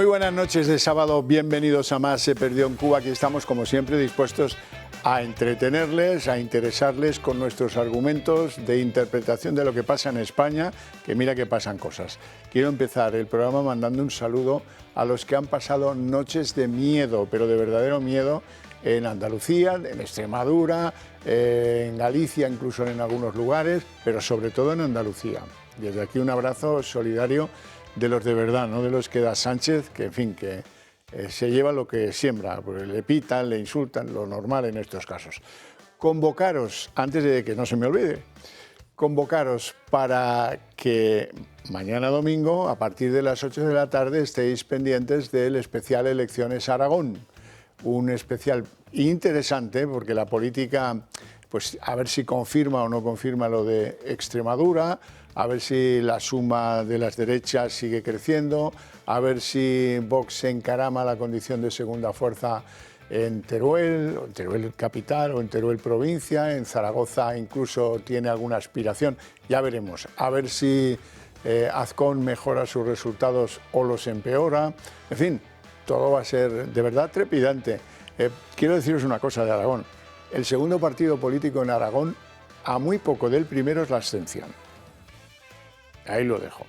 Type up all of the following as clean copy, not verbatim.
Muy buenas noches de sábado, bienvenidos a Más se perdió en Cuba. Aquí estamos como siempre dispuestos a entretenerles, a interesarles con nuestros argumentos de interpretación de lo que pasa en España, que mira que pasan cosas. Quiero empezar el programa mandando un saludo a los que han pasado noches de miedo, pero de verdadero miedo, en Andalucía, en Extremadura, en Galicia, incluso en algunos lugares, pero sobre todo en Andalucía. Desde aquí un abrazo solidario de los de verdad, no de los que da Sánchez, que en fin, que se lleva lo que siembra, porque le pitan, le insultan, lo normal en estos casos. Convocaros, antes de que no se me olvide, convocaros para que mañana domingo, a partir de las 8 de la tarde, estéis pendientes del especial Elecciones Aragón. Un especial interesante, porque la política, pues a ver si confirma o no confirma lo de Extremadura, a ver si la suma de las derechas sigue creciendo, a ver si Vox se encarama la condición de segunda fuerza en Teruel, o en Teruel capital o en Teruel provincia, en Zaragoza incluso tiene alguna aspiración, ya veremos, a ver si Azcón mejora sus resultados o los empeora, en fin, todo va a ser de verdad trepidante. Quiero deciros una cosa de Aragón, el segundo partido político en Aragón, a muy poco del primero es la abstención. Ahí lo dejo.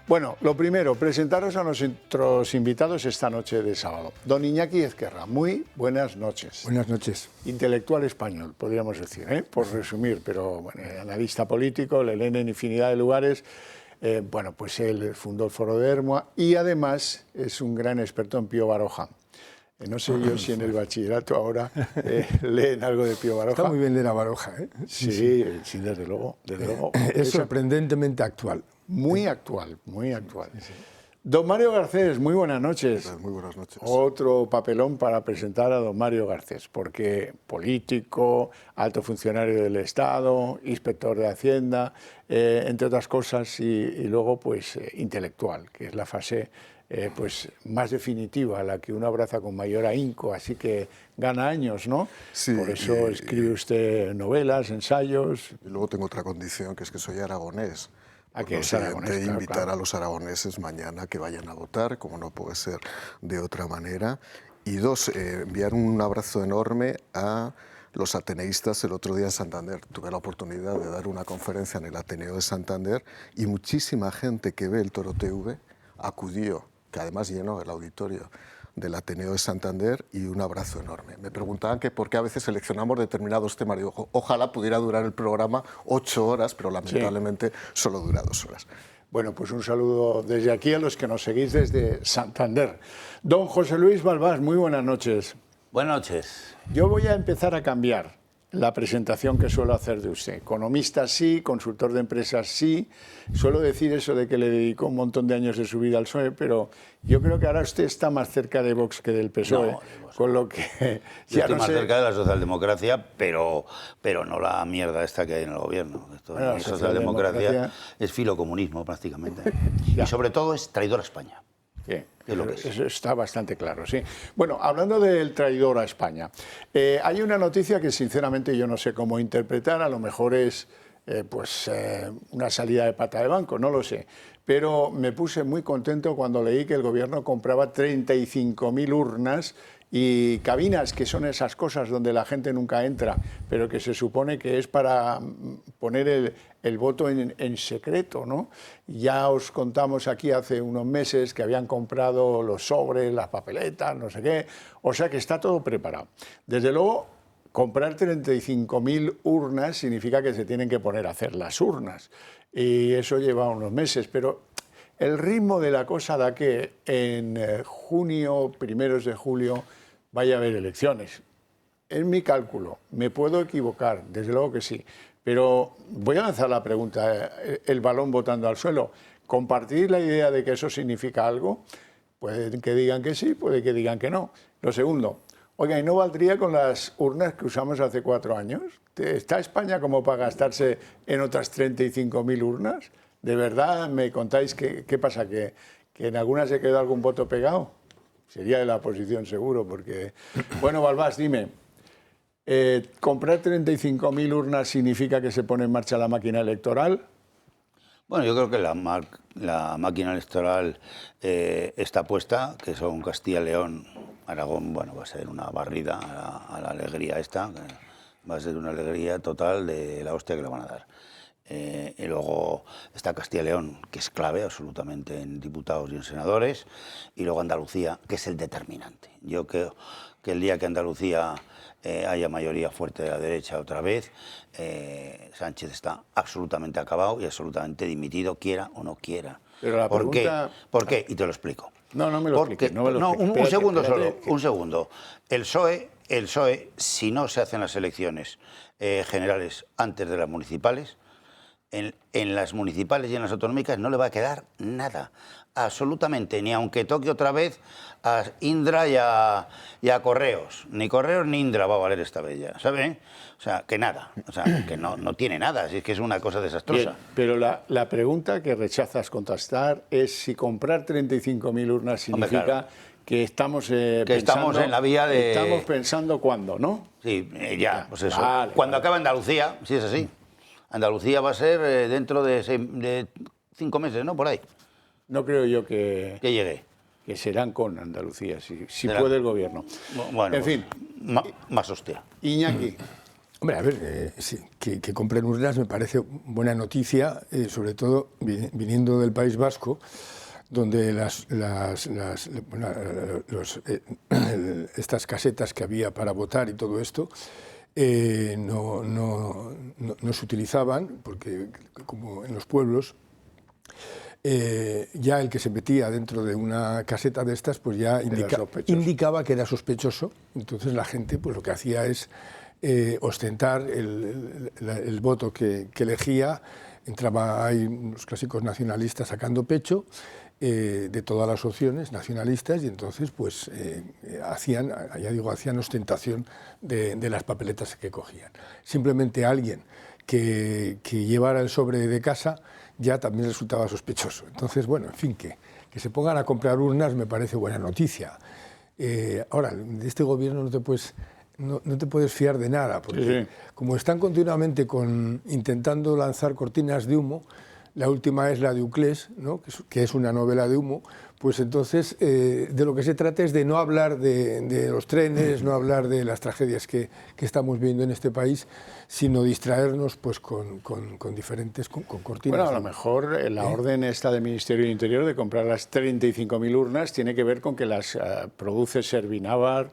Bueno, lo primero, presentaros a nuestros invitados esta noche de sábado. Don Iñaki Ezquerra, muy buenas noches. Buenas noches. Intelectual español, podríamos decir, por resumir, pero bueno, analista político, le leen en infinidad de lugares. Bueno, pues él fundó el Foro de Hermoa y además es un gran experto en Pío Baroja. No sé yo si en el bachillerato ahora leen algo de Pío Baroja. Está muy bien leer a Baroja, ¿eh? Sí, desde luego. Es sorprendentemente actual. Muy actual, muy actual. Sí. Don Mario Garcés, muy buenas noches. Muy buenas noches. Otro papelón para presentar a don Mario Garcés, porque político, alto funcionario del Estado, inspector de Hacienda, entre otras cosas, y luego pues intelectual, que es la fase pues más definitiva, la que uno abraza con mayor ahínco, así que gana años, ¿no? Sí, por eso escribe usted novelas, ensayos. Y luego tengo otra condición, que es que soy aragonés. Que es aragonés, invitar a los aragoneses mañana que vayan a votar, como no puede ser de otra manera. Y dos, enviar un abrazo enorme a los ateneístas. El otro día en Santander tuve la oportunidad de dar una conferencia en el Ateneo de Santander y muchísima gente que ve el Toro TV acudió, que además llenó el auditorio del Ateneo de Santander, y un abrazo enorme. Me preguntaban que por qué a veces seleccionamos determinados temas. Digo, ojalá pudiera durar el programa 8 horas, pero lamentablemente solo dura 2 horas. Bueno, pues un saludo desde aquí a los que nos seguís desde Santander. Don José Luis Balbás, muy buenas noches. Buenas noches. Yo voy a empezar a cambiar la presentación que suelo hacer de usted. Economista sí, consultor de empresas sí. Suelo decir eso de que le dedicó un montón de años de su vida al PSOE, pero yo creo que ahora usted está más cerca de Vox que del PSOE, con lo que yo estoy más cerca de la socialdemocracia, pero no la mierda esta que hay en el gobierno. La socialdemocracia es filocomunismo prácticamente. Y sobre todo es traidor a España. Sí, eso está bastante claro, sí. Bueno, hablando del traidor a España, hay una noticia que sinceramente yo no sé cómo interpretar, a lo mejor es una salida de pata de banco, no lo sé, pero me puse muy contento cuando leí que el gobierno compraba 35.000 urnas y cabinas, que son esas cosas donde la gente nunca entra, pero que se supone que es para poner el voto en secreto, ¿no? Ya os contamos aquí hace unos meses que habían comprado los sobres, las papeletas, no sé qué, o sea que está todo preparado. Desde luego, comprar 35.000 urnas significa que se tienen que poner a hacer las urnas, y eso lleva unos meses, pero el ritmo de la cosa da que en junio, primeros de julio, vaya a haber elecciones. Es mi cálculo, me puedo equivocar, desde luego que sí, pero voy a lanzar la pregunta, el balón botando al suelo. ¿Compartís la idea de que eso significa algo? Puede que digan que sí, puede que digan que no. Lo segundo, oiga, ¿y no valdría con las urnas que usamos hace 4 años? ¿Está España como para gastarse en otras 35.000 urnas? ¿De verdad me contáis qué pasa, que en algunas se quedó algún voto pegado? Sería de la oposición seguro, porque... Bueno, Balbás, dime, ¿comprar 35.000 urnas significa que se pone en marcha la máquina electoral? Bueno, yo creo que la máquina electoral está puesta, que son Castilla y León, Aragón, bueno, va a ser una barrida a la alegría esta, va a ser una alegría total de la hostia que le van a dar. Y luego está Castilla y León, que es clave absolutamente en diputados y en senadores, y luego Andalucía, que es el determinante. Yo creo que el día que Andalucía haya mayoría fuerte de la derecha otra vez, Sánchez está absolutamente acabado y absolutamente dimitido, quiera o no quiera. Pero la ¿Por pregunta... qué? ¿Por qué? Y te lo explico. No, no me lo expliques. No, un segundo solo, un segundo. El PSOE, si no se hacen las elecciones generales antes de las municipales, en las municipales y en las autonómicas no le va a quedar nada, absolutamente, ni aunque toque otra vez a Indra y a Correos. Ni Correos ni Indra va a valer esta vez ya, ¿sabe? O sea, que nada, o sea, que no tiene nada, es que es una cosa desastrosa. Bien, pero la pregunta que rechazas contestar es si comprar 35.000 urnas significa... Hombre, claro, que estamos estamos en la vía de... Estamos pensando cuándo, ¿no? Sí, ya, pues eso. Vale, Cuando acabe Andalucía, si es así. Andalucía va a ser dentro de 5 meses, ¿no? Por ahí. No creo yo que llegue. Que serán con Andalucía, si puede el gobierno. Bueno, en fin. Más hostia. Iñaki. Hombre, a ver, sí, que compren urnas me parece buena noticia, sobre todo viniendo del País Vasco, donde estas casetas que había para votar y todo esto no se utilizaban, porque como en los pueblos, ya el que se metía dentro de una caseta de estas, pues ya indicaba que era sospechoso. Entonces la gente pues lo que hacía es ostentar el voto que elegía. Entraba ahí unos clásicos nacionalistas sacando pecho de todas las opciones nacionalistas, y entonces pues hacían ostentación de las papeletas que cogían. Simplemente alguien que llevara el sobre de casa ya también resultaba sospechoso. Entonces, bueno, en fin, que se pongan a comprar urnas me parece buena noticia. Ahora, de este gobierno no te puedes fiar de nada, porque como están continuamente intentando lanzar cortinas de humo, la última es la de Uclés, ¿no? que es una novela de humo, pues entonces de lo que se trata es de no hablar de los trenes, no hablar de las tragedias que estamos viendo en este país, sino distraernos pues con cortinas. Bueno, a lo mejor la orden esta del Ministerio del Interior de comprar las 35.000 urnas tiene que ver con que las produce Servinávar,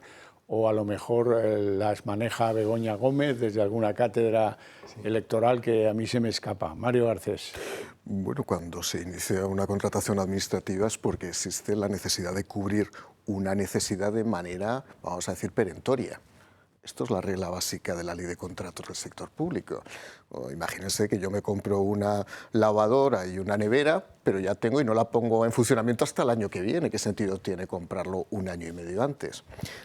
o a lo mejor las maneja Begoña Gómez desde alguna cátedra electoral que a mí se me escapa. Mario Garcés. Bueno, cuando se inicia una contratación administrativa es porque existe la necesidad de cubrir una necesidad de manera, vamos a decir, perentoria. Esto es la regla básica de la ley de contratos del sector público. Imagínense que yo me compro una lavadora y una nevera, pero ya tengo y no la pongo en funcionamiento hasta el año que viene. ¿Qué sentido tiene comprarlo un año y medio antes?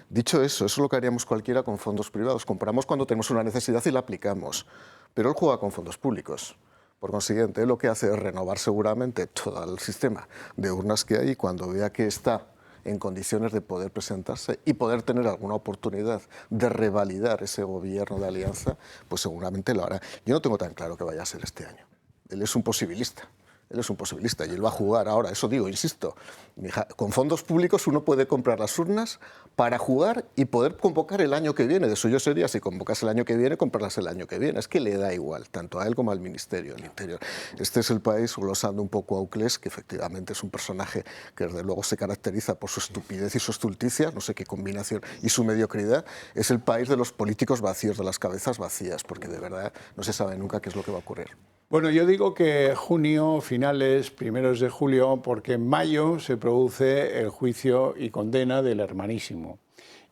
Dicho eso es lo que haríamos cualquiera con fondos privados. Compramos cuando tenemos una necesidad y la aplicamos, pero él juega con fondos públicos. Por consiguiente, lo que hace es renovar seguramente todo el sistema de urnas que hay, y cuando vea que está en condiciones de poder presentarse y poder tener alguna oportunidad de revalidar ese gobierno de alianza, pues seguramente lo hará. Yo no tengo tan claro que vaya a ser este año. Él es un posibilista. Él es un posibilista y él va a jugar ahora, eso digo, insisto, con fondos públicos uno puede comprar las urnas para jugar y poder convocar el año que viene. De eso yo sería, si convocas el año que viene, comprarlas el año que viene. Es que le da igual, tanto a él como al Ministerio del Interior. Este es el país, glosando un poco a Uclés, que efectivamente es un personaje que desde luego se caracteriza por su estupidez y su estulticia, no sé qué combinación, y su mediocridad. Es el país de los políticos vacíos, de las cabezas vacías, porque de verdad no se sabe nunca qué es lo que va a ocurrir. Bueno, yo digo que junio, finales, primeros de julio, porque en mayo se produce el juicio y condena del Hermanísimo.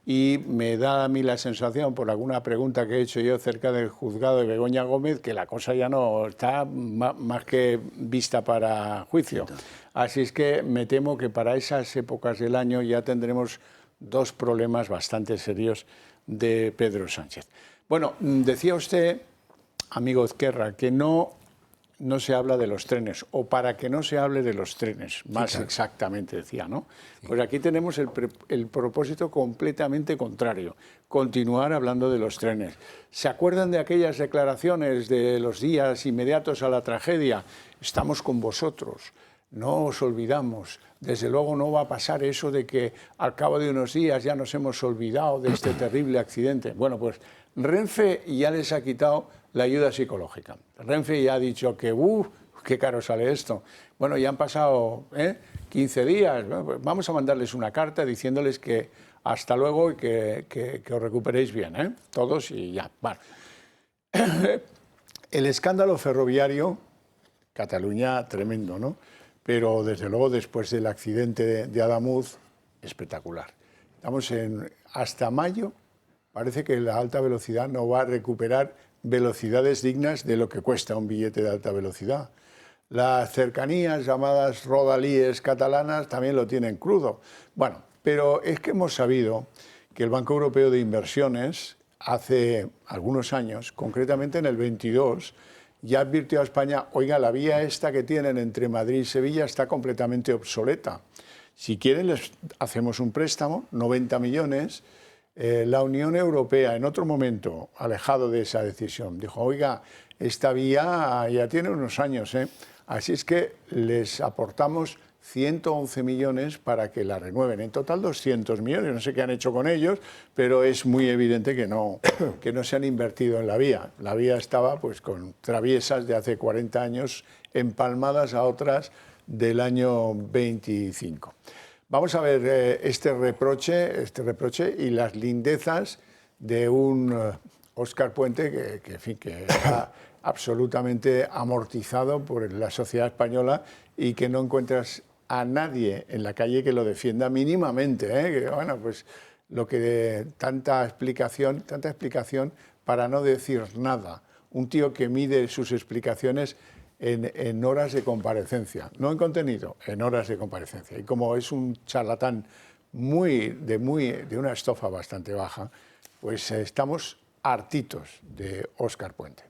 Y me da a mí la sensación, por alguna pregunta que he hecho yo cerca del juzgado de Begoña Gómez, que la cosa ya no está más que vista para juicio. Así es que me temo que para esas épocas del año ya tendremos dos problemas bastante serios de Pedro Sánchez. Bueno, decía usted, amigo Ezquerra, que no no se habla de los trenes, o para que no se hable de los trenes, más claro. exactamente decía, ¿no? Pues aquí tenemos el propósito completamente contrario, continuar hablando de los trenes. ¿Se acuerdan de aquellas declaraciones de los días inmediatos a la tragedia? Estamos con vosotros, no os olvidamos. Desde luego no va a pasar eso de que al cabo de unos días ya nos hemos olvidado de este terrible accidente. Bueno, pues Renfe ya les ha quitado la ayuda psicológica. Renfe ya ha dicho que, qué caro sale esto. Bueno, ya han pasado 15 días, bueno, pues vamos a mandarles una carta diciéndoles que hasta luego y que os recuperéis bien, todos y ya. Bueno. El escándalo ferroviario, Cataluña, tremendo, ¿no? Pero desde luego después del accidente de Adamuz, espectacular. Estamos hasta mayo, parece que la alta velocidad no va a recuperar velocidades dignas de lo que cuesta un billete de alta velocidad. Las cercanías llamadas rodalíes catalanas también lo tienen crudo. Bueno, pero es que hemos sabido que el Banco Europeo de Inversiones hace algunos años, concretamente en el 22, ya advirtió a España, oiga, la vía esta que tienen entre Madrid y Sevilla está completamente obsoleta. Si quieren les hacemos un préstamo, 90 millones. La Unión Europea, en otro momento, alejado de esa decisión, dijo, oiga, esta vía ya tiene unos años, así es que les aportamos 111 millones para que la renueven. En total 200 millones, no sé qué han hecho con ellos, pero es muy evidente que no se han invertido en la vía. La vía estaba pues con traviesas de hace 40 años empalmadas a otras del año 25. Vamos a ver este reproche y las lindezas de un Óscar Puente que está absolutamente amortizado por la sociedad española y que no encuentras a nadie en la calle que lo defienda mínimamente. Que, bueno, pues lo que tanta explicación para no decir nada. Un tío que mide sus explicaciones en horas de comparecencia, no en contenido, en horas de comparecencia. Y como es un charlatán de una estofa bastante baja, pues estamos hartitos de Óscar Puente.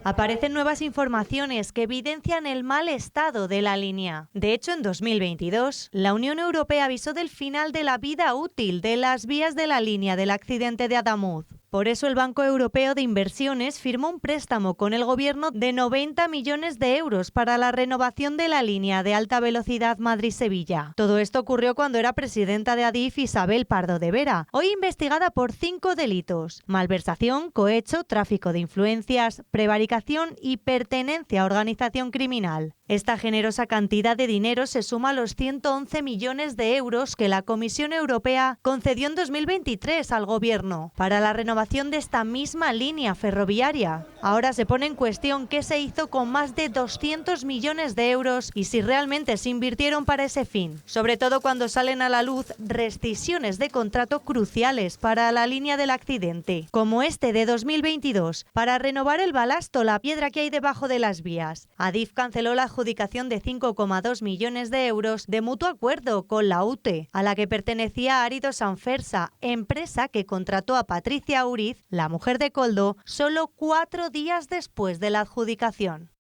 Aparecen nuevas informaciones que evidencian el mal estado de la línea. De hecho, en 2022, la Unión Europea avisó del final de la vida útil de las vías de la línea del accidente de Adamuz. Por eso el Banco Europeo de Inversiones firmó un préstamo con el gobierno de 90 millones de euros para la renovación de la línea de alta velocidad Madrid-Sevilla. Todo esto ocurrió cuando era presidenta de Adif Isabel Pardo de Vera, hoy investigada por 5 delitos: malversación, cohecho, tráfico de influencias, prevaricación y pertenencia a organización criminal. Esta generosa cantidad de dinero se suma a los 111 millones de euros que la Comisión Europea concedió en 2023 al Gobierno para la renovación de esta misma línea ferroviaria. Ahora se pone en cuestión qué se hizo con más de 200 millones de euros y si realmente se invirtieron para ese fin. Sobre todo cuando salen a la luz rescisiones de contrato cruciales para la línea del accidente, como este de 2022, para renovar el balasto, la piedra que hay debajo de las vías. Adif canceló la adjudicación de 5,2 millones de euros de mutuo acuerdo con la UTE, a la que pertenecía Árido Sanfersa, empresa que contrató a Patricia Uriz, la mujer de Koldo, solo 4 días después de la adjudicación.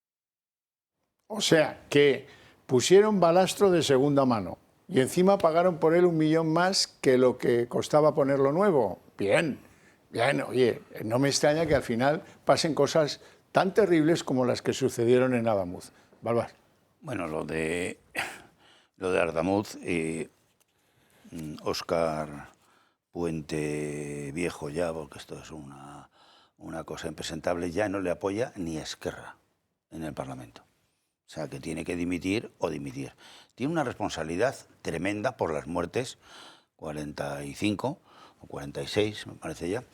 O sea, que pusieron balastro de segunda mano y encima pagaron por él 1 millón más que lo que costaba ponerlo nuevo. Bien, oye, no me extraña que al final pasen cosas tan terribles como las que sucedieron en Adamuz. Balbar. Bueno, lo de Adamuz y Óscar Puente viejo ya, porque esto es una cosa impresentable, ya no le apoya ni Esquerra en el Parlamento. O sea, que tiene que dimitir o dimitir. Tiene una responsabilidad tremenda por las muertes, 45 o 46, me parece ya.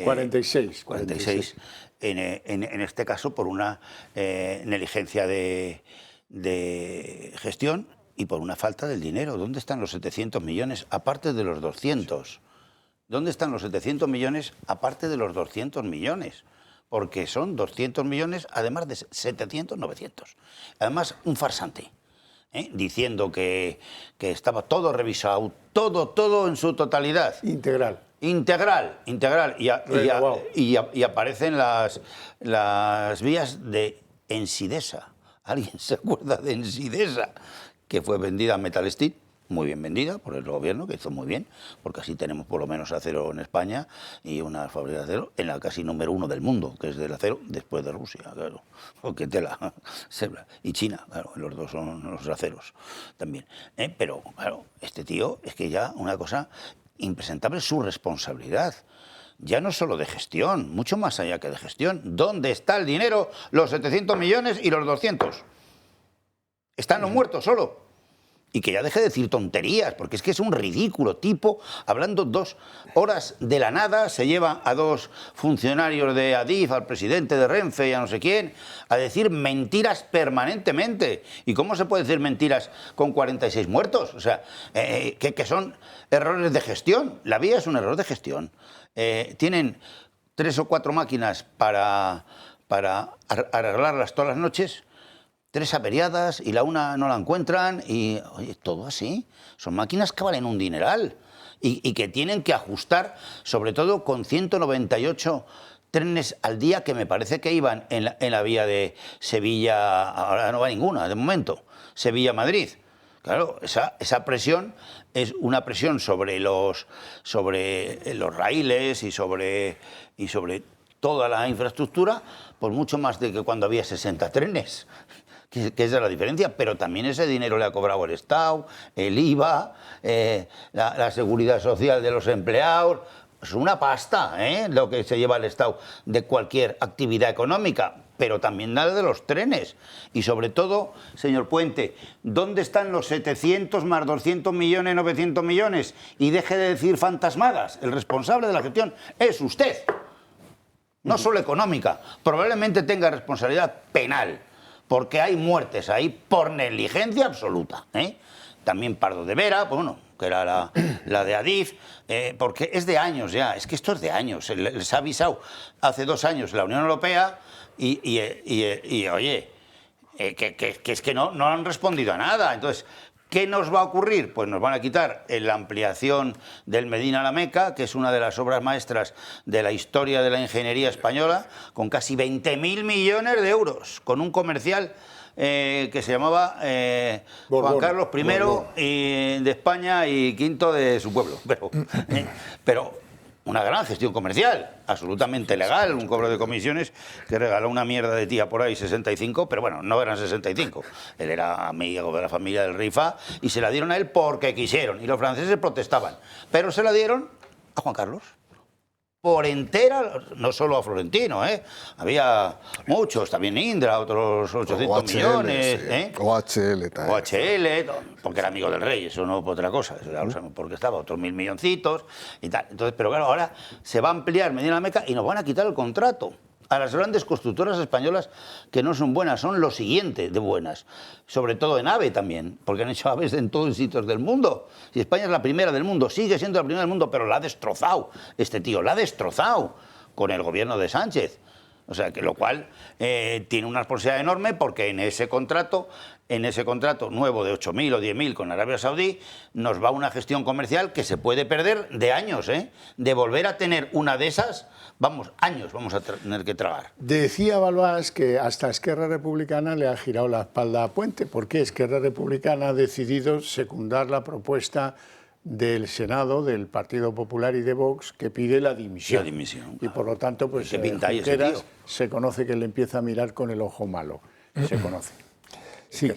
46. En este caso por una negligencia de gestión y por una falta del dinero. ¿Dónde están los 700 millones aparte de los 200? ¿Dónde están los 700 millones aparte de los 200 millones? Porque son 200 millones además de 700, 900. Además, un farsante, diciendo que estaba todo revisado, todo en su totalidad. Integral. Y aparecen las vías de Ensidesa. ¿Alguien se acuerda de Ensidesa? Que fue vendida a Metal Steel, muy bien vendida por el gobierno, que hizo muy bien, porque así tenemos por lo menos acero en España y una fábrica de acero en la casi número 1 del mundo, que es del acero, después de Rusia, claro. Porque tela, y China, claro, los dos son los aceros también. Pero, claro, este tío es que ya una cosa impresentable, su responsabilidad. Ya no solo de gestión, mucho más allá que de gestión. ¿Dónde está el dinero? Los 700 millones y los 200. Están los muertos solo. Y que ya deje de decir tonterías, porque es que es un ridículo tipo, hablando 2 horas de la nada, se lleva a 2 funcionarios de Adif, al presidente de Renfe y a no sé quién, a decir mentiras permanentemente. ¿Y cómo se puede decir mentiras con 46 muertos? O sea, que son errores de gestión. La vía es un error de gestión. Tienen 3 o 4 máquinas para arreglarlas todas las noches, 3 averiadas y la una no la encuentran y, oye, todo así. Son máquinas que valen un dineral y que tienen que ajustar, sobre todo con 198 trenes al día que me parece que iban en la vía de Sevilla, ahora no va ninguna de momento, Sevilla-Madrid. Claro, esa presión es una presión sobre los raíles y sobre toda la infraestructura, por mucho más de que cuando había 60 trenes. Que es de la diferencia, pero también ese dinero le ha cobrado el Estado, el IVA, la seguridad social de los empleados. Es una pasta, lo que se lleva el Estado de cualquier actividad económica, pero también la de los trenes. Y sobre todo, señor Puente, ¿dónde están los 700 más 200 millones, 900 millones? Y deje de decir fantasmadas. El responsable de la gestión es usted, no solo económica, probablemente tenga responsabilidad penal. Porque hay muertes ahí por negligencia absoluta. También Pardo de Vera, bueno, que era la de Adif, porque es de años ya, es que esto es de años. Les ha avisado hace 2 años la Unión Europea y oye, que es que no han respondido a nada. Entonces, ¿qué nos va a ocurrir? Pues nos van a quitar la ampliación del Medina La Meca, que es una de las obras maestras de la historia de la ingeniería española, con casi 20.000 millones de euros, con un comercial que se llamaba Juan Carlos I de España y V de su pueblo. Pero una gran gestión comercial, absolutamente legal, un cobro de comisiones que regaló una mierda de tía por ahí, 65, pero bueno, no eran 65. Él era amigo de la familia del rey Fahd y se la dieron a él porque quisieron, y los franceses protestaban, pero se la dieron a Juan Carlos. Por entera, no solo a Florentino, había muchos, también Indra, otros 800 millones. Sí. OHL también. OHL, porque era amigo del rey, eso no por otra cosa, eso ya lo sabemos porque estaba, otros 1.000 milloncitos y tal. Entonces, pero claro, ahora se va a ampliar Medina La Meca y nos van a quitar el contrato a las grandes constructoras españolas que no son buenas, son lo siguiente de buenas, sobre todo en AVE también, porque han hecho aves en todos los sitios del mundo. Y España es la primera del mundo, sigue siendo la primera del mundo, pero la ha destrozado este tío, la ha destrozado con el gobierno de Sánchez. O sea, que lo cual tiene una responsabilidad enorme porque en ese contrato nuevo de 8.000 o 10.000 con Arabia Saudí, nos va una gestión comercial que se puede perder de años, de volver a tener una de esas, años vamos a tener que tragar. Decía Balbás que hasta Esquerra Republicana le ha girado la espalda a Puente, porque Esquerra Republicana ha decidido secundar la propuesta del Senado, del Partido Popular y de Vox, que pide la dimisión. Y por lo tanto, pues Junqueras se conoce que le empieza a mirar con el ojo malo. Se conoce. Sí.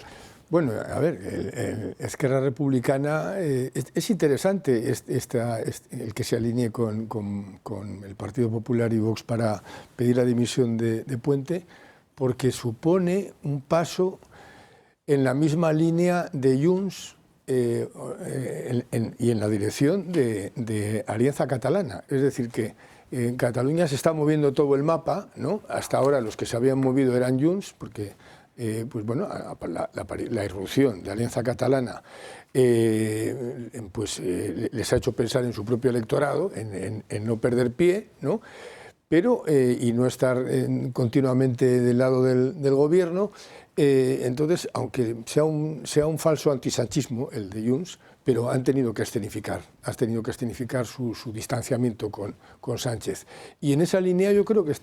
Bueno, a ver, Esquerra Republicana, es interesante el que se alinee con el Partido Popular y Vox para pedir la dimisión de Puente, porque supone un paso en la misma línea de Junts y en la dirección de Alianza Catalana. Es decir, que en Cataluña se está moviendo todo el mapa, ¿no? Hasta ahora los que se habían movido eran Junts, porque pues bueno, la irrupción de Alianza Catalana les ha hecho pensar en su propio electorado, en no perder pie, ¿no? Pero, y no estar continuamente del lado del gobierno. Entonces, aunque sea un falso antisanchismo el de Junts, pero han tenido que escenificar su distanciamiento con Sánchez. Y en esa línea yo creo que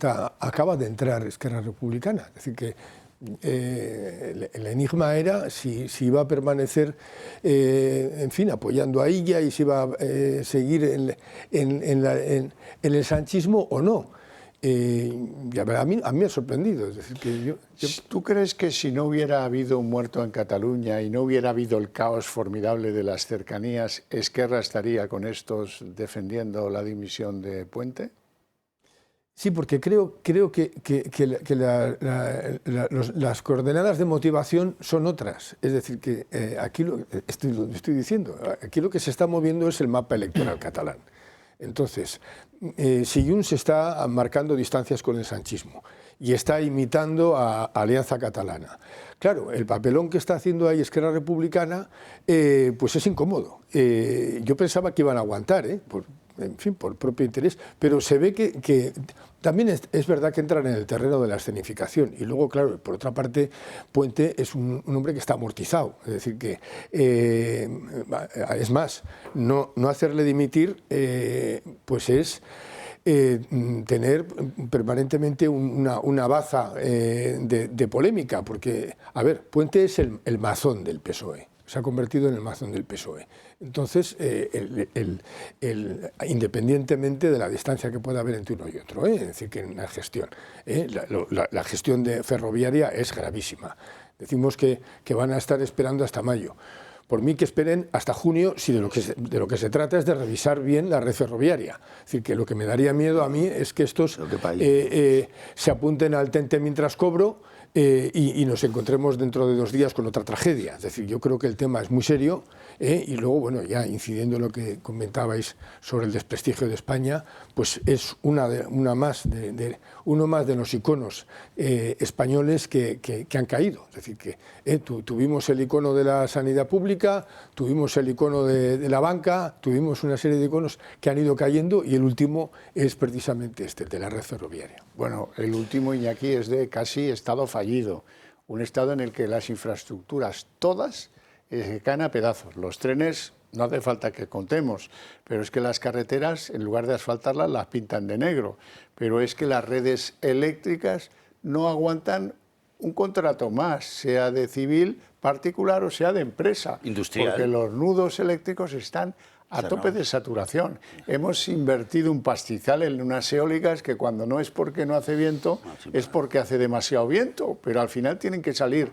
acaba de entrar Esquerra Republicana. Es decir, que el enigma era si iba a permanecer, en fin, apoyando a Illa y si iba a seguir en el sanchismo o no. Y a mí me ha sorprendido. Es decir, que ¿Tú crees que si no hubiera habido un muerto en Cataluña y no hubiera habido el caos formidable de las cercanías, Esquerra estaría con estos defendiendo la dimisión de Puente? Sí, porque creo que las coordenadas de motivación son otras. Es decir, que aquí lo estoy diciendo, aquí lo que se está moviendo es el mapa electoral catalán. Entonces, si Junts está marcando distancias con el sanchismo y está imitando a Alianza Catalana. Claro, el papelón que está haciendo ahí Esquerra Republicana, pues es incómodo. Yo pensaba que iban a aguantar, en fin, por propio interés, pero se ve que también es verdad que entran en el terreno de la escenificación. Y luego, claro, por otra parte, Puente es un hombre que está amortizado. Es decir, que es más, no hacerle dimitir, pues es tener permanentemente una baza de polémica, porque, a ver, Puente es el mazón del PSOE. Se ha convertido en el mazón del PSOE. Entonces, independientemente de la distancia que pueda haber entre uno y otro, es decir, que en la gestión, la gestión ferroviaria es gravísima. Decimos que van a estar esperando hasta mayo. Por mí que esperen hasta junio, si de lo que se trata es de revisar bien la red ferroviaria. Es decir, que lo que me daría miedo a mí es que estos se apunten al tente mientras cobro, y nos encontremos dentro de 2 días con otra tragedia. Es decir, yo creo que el tema es muy serio, y luego, bueno, ya incidiendo en lo que comentabais sobre el desprestigio de España, pues es uno más de los iconos españoles que han caído. Es decir, que tuvimos el icono de la sanidad pública, tuvimos el icono de la banca, tuvimos una serie de iconos que han ido cayendo, y el último es precisamente este, de la red ferroviaria. Bueno, el último, Iñaki, es de casi estado fallido, un estado en el que las infraestructuras todas caen a pedazos. Los trenes, no hace falta que contemos, pero es que las carreteras, en lugar de asfaltarlas, las pintan de negro. Pero es que las redes eléctricas no aguantan un contrato más, sea de civil, particular o sea de empresa. Industrial. Porque los nudos eléctricos están a tope de saturación. Hemos invertido un pastizal en unas eólicas que cuando no es porque no hace viento, es porque hace demasiado viento, pero al final tienen que salir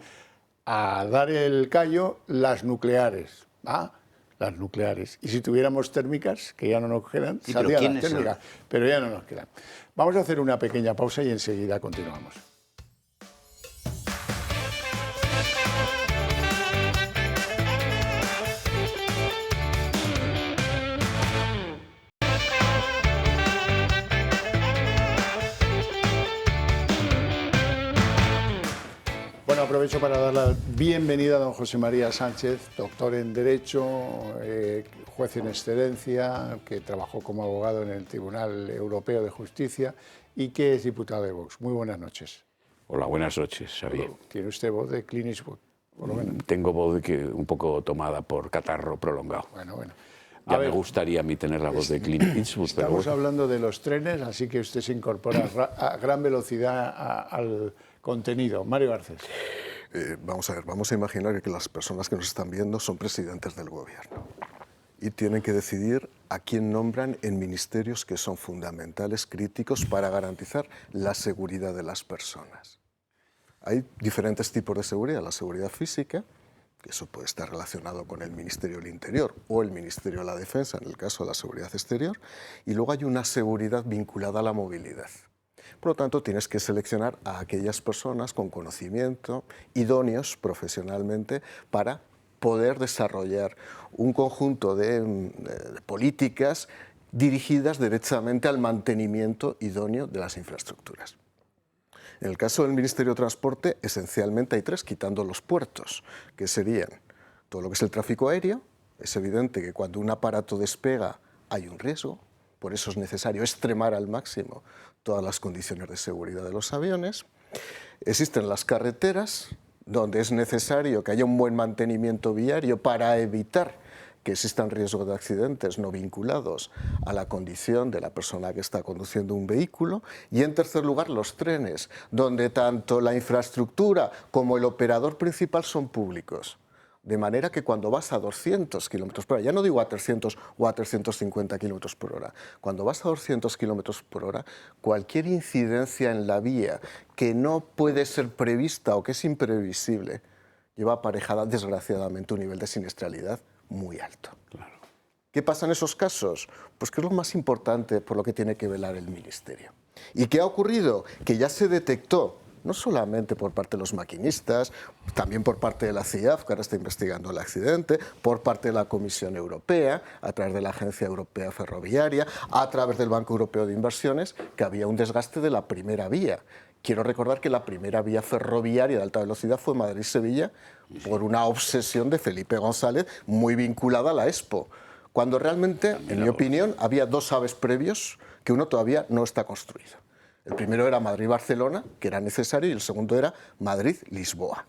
a dar el callo las nucleares. Las nucleares. Y si tuviéramos térmicas, que ya no nos quedan, saldría la térmica, pero ya no nos quedan. Vamos a hacer una pequeña pausa y enseguida continuamos. Bueno, aprovecho para dar la bienvenida a don José María Sánchez, doctor en Derecho, juez en excedencia, que trabajó como abogado en el Tribunal Europeo de Justicia y que es diputado de Vox. Muy buenas noches. Hola, buenas noches, Xavier. ¿Tiene usted voz de Clint Eastwood, por lo menos? Tengo voz un poco tomada por catarro prolongado. Bueno. Ya me gustaría a mí tener la voz de Clint Eastwood. Estamos hablando de los trenes, así que usted se incorpora a gran velocidad al contenido. Mario Garcés. Vamos a ver, vamos a imaginar que las personas que nos están viendo son presidentes del gobierno y tienen que decidir a quién nombran en ministerios que son fundamentales, críticos, para garantizar la seguridad de las personas. Hay diferentes tipos de seguridad. La seguridad física, que eso puede estar relacionado con el Ministerio del Interior o el Ministerio de la Defensa, en el caso de la seguridad exterior, y luego hay una seguridad vinculada a la movilidad. Por lo tanto, tienes que seleccionar a aquellas personas con conocimiento, idóneos profesionalmente, para poder desarrollar un conjunto de políticas dirigidas directamente al mantenimiento idóneo de las infraestructuras. En el caso del Ministerio de Transporte, esencialmente hay 3, quitando los puertos, que serían todo lo que es el tráfico aéreo. Es evidente que cuando un aparato despega hay un riesgo, por eso es necesario extremar al máximo todas las condiciones de seguridad de los aviones. Existen las carreteras, donde es necesario que haya un buen mantenimiento viario para evitar que existan riesgos de accidentes no vinculados a la condición de la persona que está conduciendo un vehículo. Y en tercer lugar, los trenes, donde tanto la infraestructura como el operador principal son públicos. De manera que cuando vas a 200 km por hora, ya no digo a 300 o a 350 km por hora, cuando vas a 200 km por hora, cualquier incidencia en la vía que no puede ser prevista o que es imprevisible, lleva aparejada, desgraciadamente, un nivel de siniestralidad muy alto. Claro. ¿Qué pasa en esos casos? Pues que es lo más importante por lo que tiene que velar el Ministerio. ¿Y qué ha ocurrido? Que ya se detectó, no solamente por parte de los maquinistas, también por parte de la CIAF, que ahora está investigando el accidente, por parte de la Comisión Europea, a través de la Agencia Europea Ferroviaria, a través del Banco Europeo de Inversiones, que había un desgaste de la primera vía. Quiero recordar que la primera vía ferroviaria de alta velocidad fue Madrid-Sevilla por una obsesión de Felipe González muy vinculada a la Expo, cuando realmente, en mi opinión, había dos AVEs previos que uno todavía no está construido. El primero era Madrid-Barcelona, que era necesario, y el segundo era Madrid-Lisboa.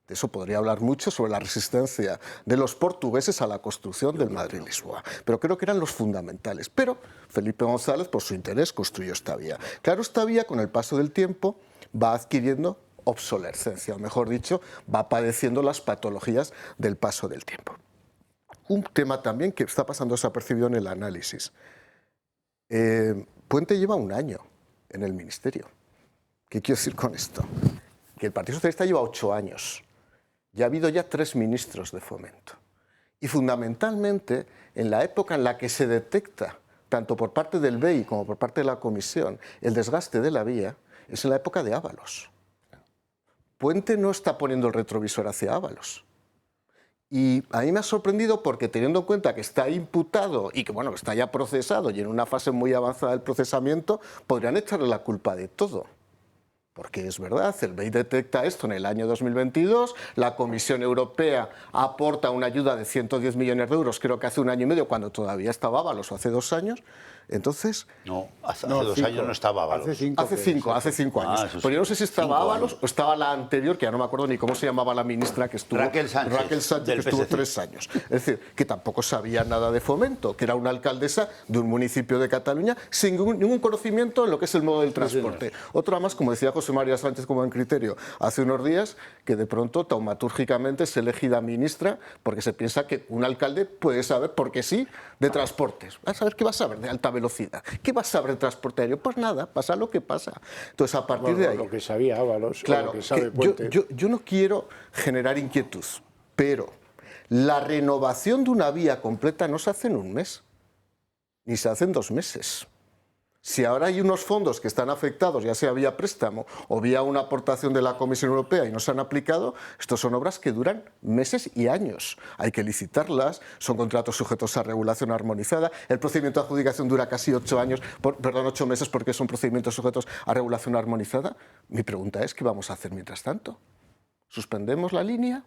De eso podría hablar mucho, sobre la resistencia de los portugueses a la construcción del Madrid-Lisboa. Pero creo que eran los fundamentales. Pero Felipe González, por su interés, construyó esta vía. Claro, esta vía, con el paso del tiempo, va adquiriendo obsolescencia, o mejor dicho, va padeciendo las patologías del paso del tiempo. Un tema también que está pasando desapercibido en el análisis. Puente lleva un año en el Ministerio. ¿Qué quiero decir con esto? Que el Partido Socialista lleva 8 años. Ya ha habido ya 3 ministros de Fomento. Y fundamentalmente, en la época en la que se detecta, tanto por parte del BEI como por parte de la Comisión, el desgaste de la vía, es en la época de Ábalos. Puente no está poniendo el retrovisor hacia Ábalos. Y a mí me ha sorprendido porque, teniendo en cuenta que está imputado y que bueno, está ya procesado y en una fase muy avanzada del procesamiento, podrían echarle la culpa de todo. Porque es verdad, el BEI detecta esto en el año 2022, la Comisión Europea aporta una ayuda de 110 millones de euros, creo que hace un año y medio, cuando todavía estaba Ábalos, o hace 2 años. Entonces... No, hace 2 años no estaba Ábalos. Hace 5 años. Pero yo no sé si estaba Ábalos o estaba la anterior, que ya no me acuerdo ni cómo se llamaba la ministra que estuvo... Raquel Sánchez, que estuvo 3 años. Es decir, que tampoco sabía nada de Fomento, que era una alcaldesa de un municipio de Cataluña sin ningún conocimiento en lo que es el modo del transporte. Otra más, como decía José María Sánchez como en criterio hace unos días, que de pronto taumatúrgicamente es elegida ministra porque se piensa que un alcalde puede saber, porque sí, de transportes. ¿Vas a saber qué va a saber de alta velocidad? ¿Qué va a saber de transporte aéreo? Pues nada, pasa lo que pasa. Entonces, a partir de ahí... Lo que sabía Ábalos, claro, lo que sabe Puente. Yo no quiero generar inquietud, pero la renovación de una vía completa no se hace en un mes, ni se hace en 2 meses. Si ahora hay unos fondos que están afectados, ya sea vía préstamo o vía una aportación de la Comisión Europea y no se han aplicado, estos son obras que duran meses y años. Hay que licitarlas, son contratos sujetos a regulación armonizada. El procedimiento de adjudicación dura casi 8 meses porque son procedimientos sujetos a regulación armonizada. Mi pregunta es, ¿qué vamos a hacer mientras tanto? ¿Suspendemos la línea?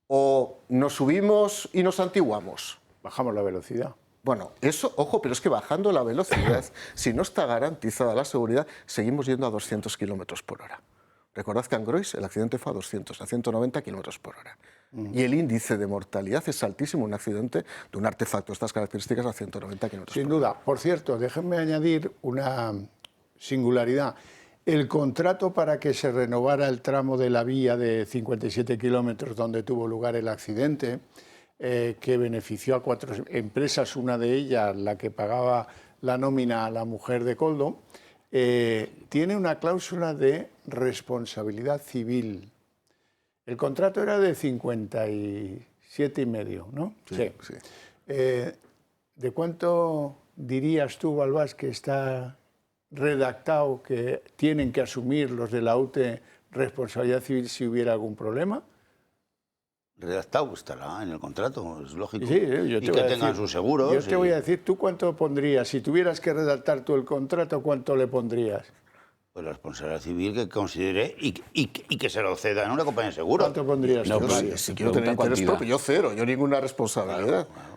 ¿O nos subimos y nos antiguamos? Bajamos la velocidad. Bueno, eso, ojo, pero es que bajando la velocidad, si no está garantizada la seguridad, seguimos yendo a 200 km por hora. Recordad que en Groix el accidente fue a 190 km por hora. Y el índice de mortalidad es altísimo, un accidente de un artefacto de estas características a 190 km por hora. Sin duda. Por cierto, déjenme añadir una singularidad. El contrato para que se renovara el tramo de la vía de 57 kilómetros donde tuvo lugar el accidente, que benefició a 4 empresas, una de ellas la que pagaba la nómina a la mujer de Koldo, tiene una cláusula de responsabilidad civil. El contrato era de 57,5, ¿no? Sí. ¿De cuánto dirías tú, Balbás, que está redactado que tienen que asumir los de la UTE responsabilidad civil si hubiera algún problema? Redactado estará en el contrato, es lógico. Sí, yo te y que tengan sus seguros. Yo te voy a decir, ¿tú cuánto pondrías? Si tuvieras que redactar tú el contrato, ¿cuánto le pondrías? Pues la responsabilidad civil que considere y que se lo ceda en una compañía de seguros. ¿Cuánto pondrías tú? Si quiero tener interés propio, yo 0, yo ninguna responsabilidad. Claro.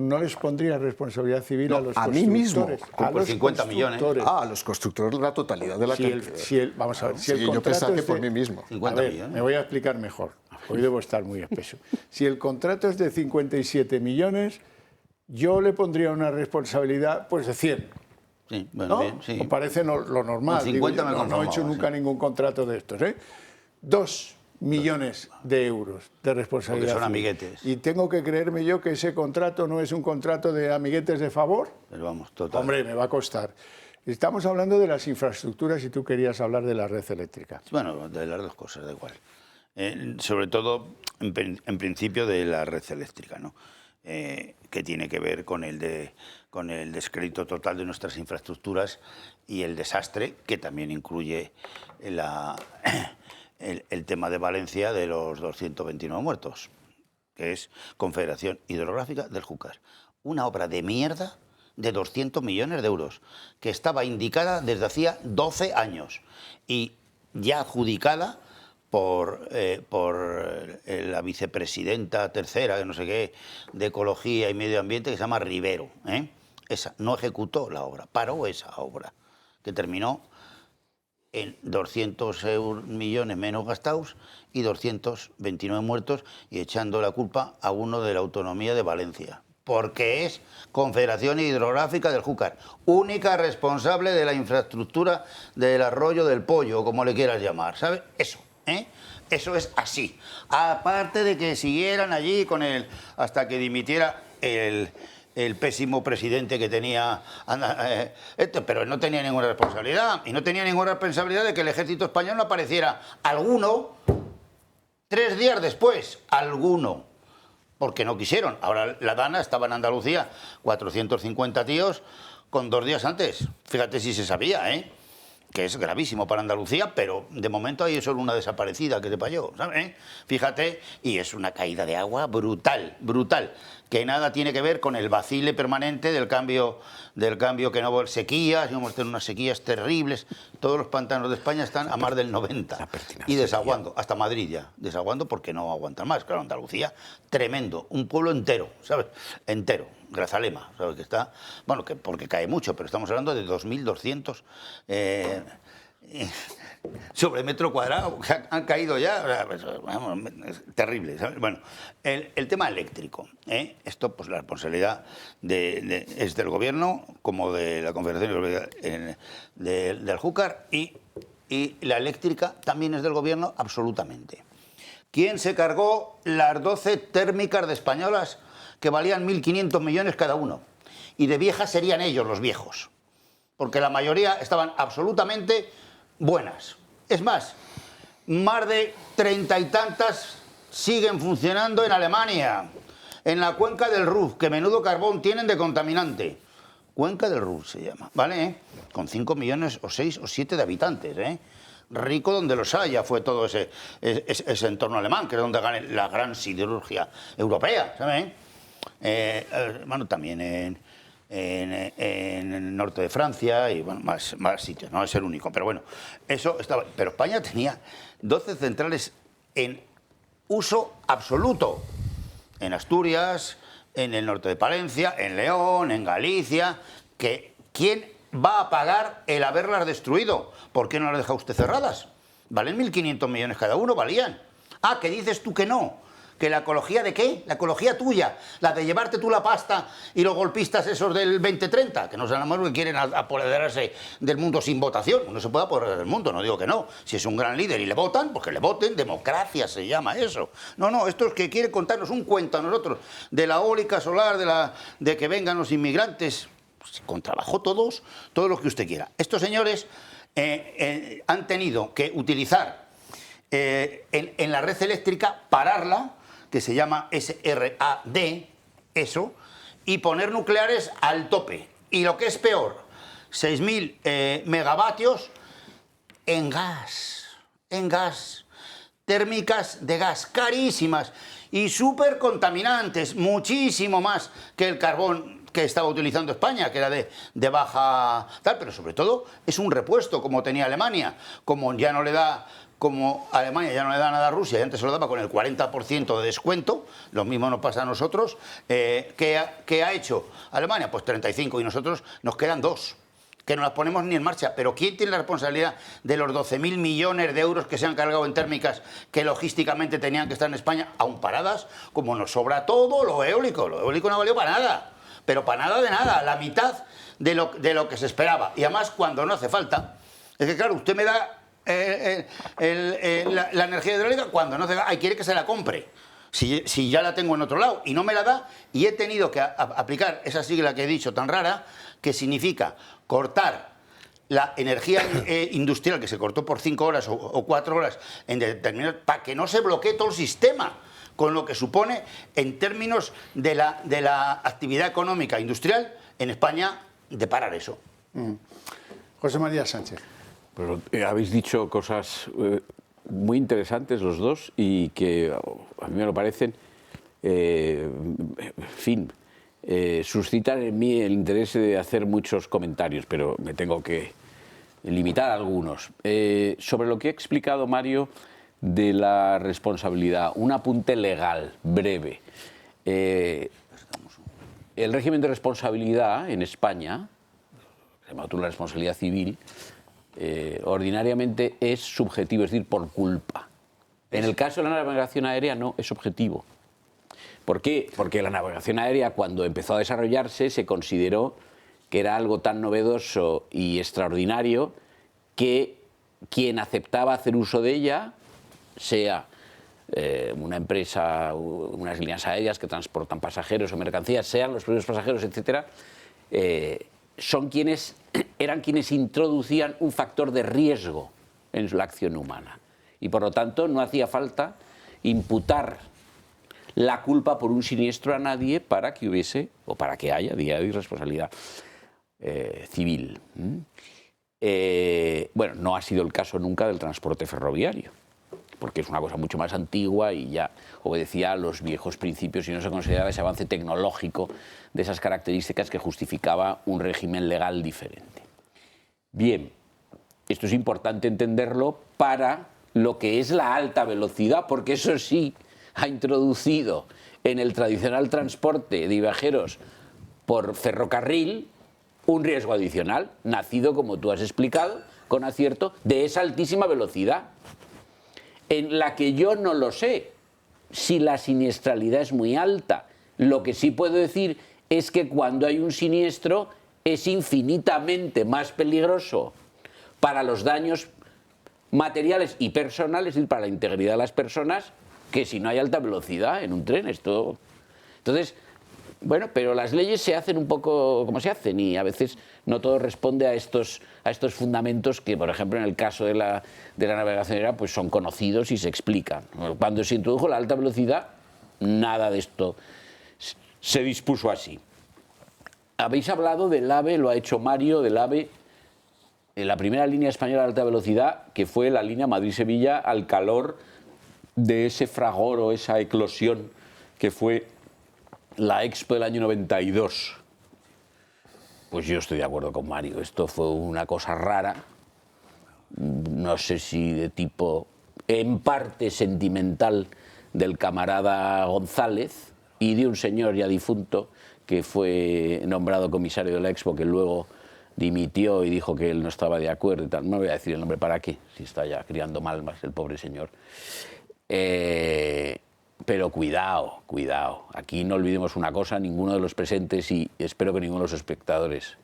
No les pondría responsabilidad civil a los constructores. A mí mismo. Por 50 millones. A los constructores la totalidad de la cantidad. Vamos a ver, si el contrato yo pensaba que es por mí mismo. 50 millones. Me voy a explicar mejor. Hoy debo estar muy espeso. Si el contrato es de 57 millones, yo le pondría una responsabilidad pues de 100. Sí, bueno, ¿no? bien, sí. ¿Os parece lo normal? Con 50 digo yo, no he hecho nunca ningún contrato de estos. 2 millones de euros de responsabilidad. Porque son amiguetes. Y tengo que creerme yo que ese contrato no es un contrato de amiguetes de favor. Pero vamos, total. Hombre, me va a costar. Estamos hablando de las infraestructuras y tú querías hablar de la red eléctrica. Bueno, de las dos cosas, da igual. Sobre todo, en principio, de la red eléctrica, ¿no? Que tiene que ver con el descrédito total de nuestras infraestructuras y el desastre, que también incluye el tema de Valencia de los 229 muertos, que es Confederación Hidrográfica del Júcar. Una obra de mierda de 200 millones de euros, que estaba indicada desde hacía 12 años y ya adjudicada por la vicepresidenta tercera, que no sé qué, de Ecología y Medio Ambiente, que se llama Rivero. Esa no ejecutó la obra, paró esa obra, que terminó en 200 millones menos gastados y 229 muertos, y echando la culpa a uno de la autonomía de Valencia, porque es Confederación Hidrográfica del Júcar, única responsable de la infraestructura del arroyo del Pollo, o como le quieras llamar, ¿sabes? Eso, eso es así. Aparte de que siguieran allí con hasta que dimitiera el pésimo presidente que tenía, pero él no tenía ninguna responsabilidad, y no tenía ninguna responsabilidad de que el ejército español no apareciera alguno 3 días después, alguno, porque no quisieron. Ahora la Dana estaba en Andalucía, 450 tíos, con 2 días antes. Fíjate si se sabía, que es gravísimo para Andalucía, pero de momento hay solo una desaparecida que sepa yo, ¿sabes? Fíjate, y es una caída de agua brutal, brutal, que nada tiene que ver con el vacile permanente del cambio que no va a haber sequías, y vamos a tener unas sequías terribles. Todos los pantanos de España están a más del 90 y desaguando, hasta Madrid ya, desaguando porque no aguantan más. Claro, Andalucía, tremendo, un pueblo entero, ¿sabes? Entero. Grazalema, ¿sabes? Que está, bueno, porque cae mucho, pero estamos hablando de 2.200 sobre metro cuadrado, que han caído ya, vamos, es terrible, ¿sabes? Bueno, el tema eléctrico, esto, pues la responsabilidad es del gobierno, como de la Confederación del Júcar, y la eléctrica también es del gobierno, absolutamente. ¿Quién se cargó las 12 térmicas de españolas que valían 1.500 millones cada uno? Y de viejas serían ellos los viejos, porque la mayoría estaban absolutamente buenas. Es más de 30 y tantas siguen funcionando en Alemania, en la cuenca del Ruhr, que menudo carbón tienen de contaminante. Cuenca del Ruhr se llama, ¿vale? Con 5 millones o 6 o 7 de habitantes, rico donde los haya, fue todo ese entorno alemán, que es donde gana la gran siderurgia europea, ¿sabes? Bueno, también en el norte de Francia y bueno, más sitios, no es el único, pero bueno, eso estaba. Pero España tenía 12 centrales en uso absoluto, en Asturias, en el norte de Palencia, en León, en Galicia. ¿Quién va a pagar el haberlas destruido? ¿Por qué no las deja usted cerradas? ¿Valen 1.500 millones cada uno? ¿Valían? Ah, ¿que dices tú que no? ¿Que la ecología de qué? La ecología tuya, la de llevarte tú la pasta y los golpistas esos del 2030, que no sean los que quieren apoderarse del mundo sin votación. No se puede apoderar del mundo, no digo que no. Si es un gran líder y le votan, pues que le voten, democracia se llama eso. No, esto es que quiere contarnos un cuento a nosotros de la eólica solar, de que vengan los inmigrantes, pues, con trabajo todos los que usted quiera. Estos señores han tenido que utilizar en la red eléctrica, pararla, que se llama SRAD, eso, y poner nucleares al tope. Y lo que es peor, 6.000 megavatios en gas, térmicas de gas, carísimas y súper contaminantes, muchísimo más que el carbón que estaba utilizando España, que era de baja tal, pero sobre todo es un repuesto, como tenía Alemania, como Alemania ya no le da nada a Rusia y antes se lo daba con el 40% de descuento, lo mismo nos pasa a nosotros. ¿Qué ha hecho Alemania? Pues 35 y nosotros nos quedan 2. que no las ponemos ni en marcha. Pero ¿quién tiene la responsabilidad de los 12.000 millones de euros que se han cargado en térmicas que logísticamente tenían que estar en España, aún paradas? Como nos sobra todo lo eólico no valió para nada, pero para nada de nada, la mitad de lo que se esperaba. Y además, cuando no hace falta, es que claro, usted me da la energía hidráulica cuando no hace falta, quiere que se la compre. Si ya la tengo en otro lado y no me la da, y he tenido que aplicar esa sigla que he dicho tan rara, que significa cortar la energía industrial, que se cortó por 5 horas o 4 horas, para que no se bloquee todo el sistema, con lo que supone en términos de la actividad económica industrial en España, de parar eso. José María Sánchez. Pero, habéis dicho cosas muy interesantes los dos y que a mí me lo parecen, en fin, suscitan en mí el interés de hacer muchos comentarios, pero me tengo que limitar a algunos. Sobre lo que ha explicado Mario de la responsabilidad, un apunte legal breve. El régimen de responsabilidad en España, se llama la responsabilidad civil, ordinariamente es subjetivo, es decir, por culpa. En el caso de la navegación aérea no, es objetivo. ¿Por qué? Porque la navegación aérea, cuando empezó a desarrollarse, se consideró que era algo tan novedoso y extraordinario que quien aceptaba hacer uso de ella, sea una empresa, unas líneas aéreas que transportan pasajeros o mercancías, sean los propios pasajeros, etcétera, eran quienes introducían un factor de riesgo en la acción humana. Y por lo tanto no hacía falta imputar la culpa por un siniestro a nadie para que hubiese, o para que haya, día de responsabilidad civil. Bueno, no ha sido el caso nunca del transporte ferroviario, porque es una cosa mucho más antigua y ya obedecía a los viejos principios y no se consideraba ese avance tecnológico de esas características que justificaba un régimen legal diferente. Bien, esto es importante entenderlo para lo que es la alta velocidad, porque eso sí ha introducido en el tradicional transporte de viajeros por ferrocarril un riesgo adicional, nacido, como tú has explicado, con acierto, de esa altísima velocidad, en la que yo no lo sé si la siniestralidad es muy alta. Lo que sí puedo decir es que cuando hay un siniestro es infinitamente más peligroso para los daños materiales y personales, es decir, para la integridad de las personas, que si no hay alta velocidad en un tren. Esto... Entonces, bueno, pero las leyes se hacen un poco como se hacen y a veces no todo responde a estos fundamentos que, por ejemplo, en el caso de la navegación aérea, pues son conocidos y se explican. Cuando se introdujo la alta velocidad, nada de esto se dispuso así. Habéis hablado del AVE, lo ha hecho Mario, del AVE, la primera línea española de alta velocidad, que fue la línea Madrid-Sevilla, al calor de ese fragor o esa eclosión que fue la Expo del año 92. Pues yo estoy de acuerdo con Mario, esto fue una cosa rara, no sé si de tipo, en parte sentimental, del camarada González y de un señor ya difunto que fue nombrado comisario de la Expo, que luego dimitió y dijo que él no estaba de acuerdo y tal. No voy a decir el nombre para qué, si está ya criando malvas el pobre señor. Pero cuidado, cuidado. Aquí no olvidemos una cosa, ninguno de los presentes y espero que ninguno de los espectadores.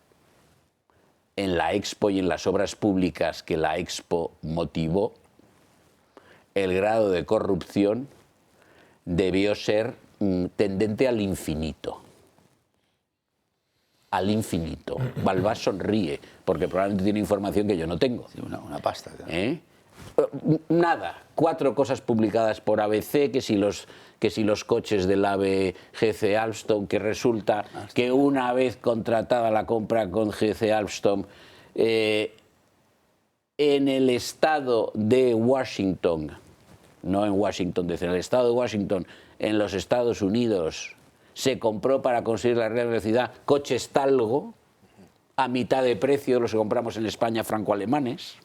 En la Expo y en las obras públicas que la Expo motivó, el grado de corrupción debió ser tendente al infinito. Al infinito. Balbás sonríe, porque probablemente tiene información que yo no tengo. Sí, una pasta. Nada. 4 cosas publicadas por ABC, que si los coches del AVE GC Alstom, que resulta que una vez contratada la compra con GC Alstom, en el estado de Washington, no en Washington DC, en el estado de Washington, en los Estados Unidos, se compró para conseguir la real velocidad coches Talgo a mitad de precio de los que compramos en España franco-alemanes,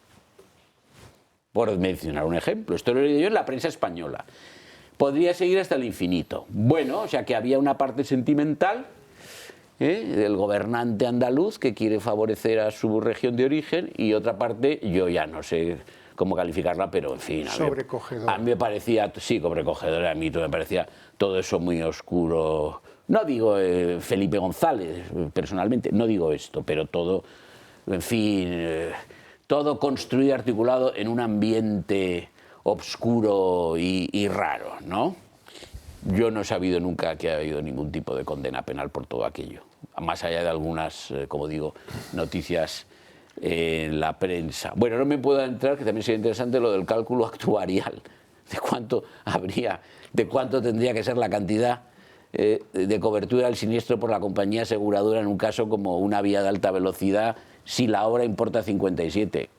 por mencionar un ejemplo. Esto lo he leído yo en la prensa española. Podría seguir hasta el infinito. Bueno, o sea que había una parte sentimental del gobernante andaluz que quiere favorecer a su región de origen, y otra parte, yo ya no sé cómo calificarla, pero en fin. A mí me parecía, sí, sobrecogedora, a mí me parecía todo eso muy oscuro. No digo Felipe González, personalmente, no digo esto, pero todo, en fin, todo construido y articulado en un ambiente obscuro y raro, ¿no? Yo no he sabido nunca que haya habido ningún tipo de condena penal por todo aquello, más allá de algunas, como digo, noticias en la prensa. Bueno, no me puedo entrar, que también sería interesante lo del cálculo actuarial, de cuánto habría, de cuánto tendría que ser la cantidad de cobertura del siniestro por la compañía aseguradora en un caso como una vía de alta velocidad si la obra importa 57.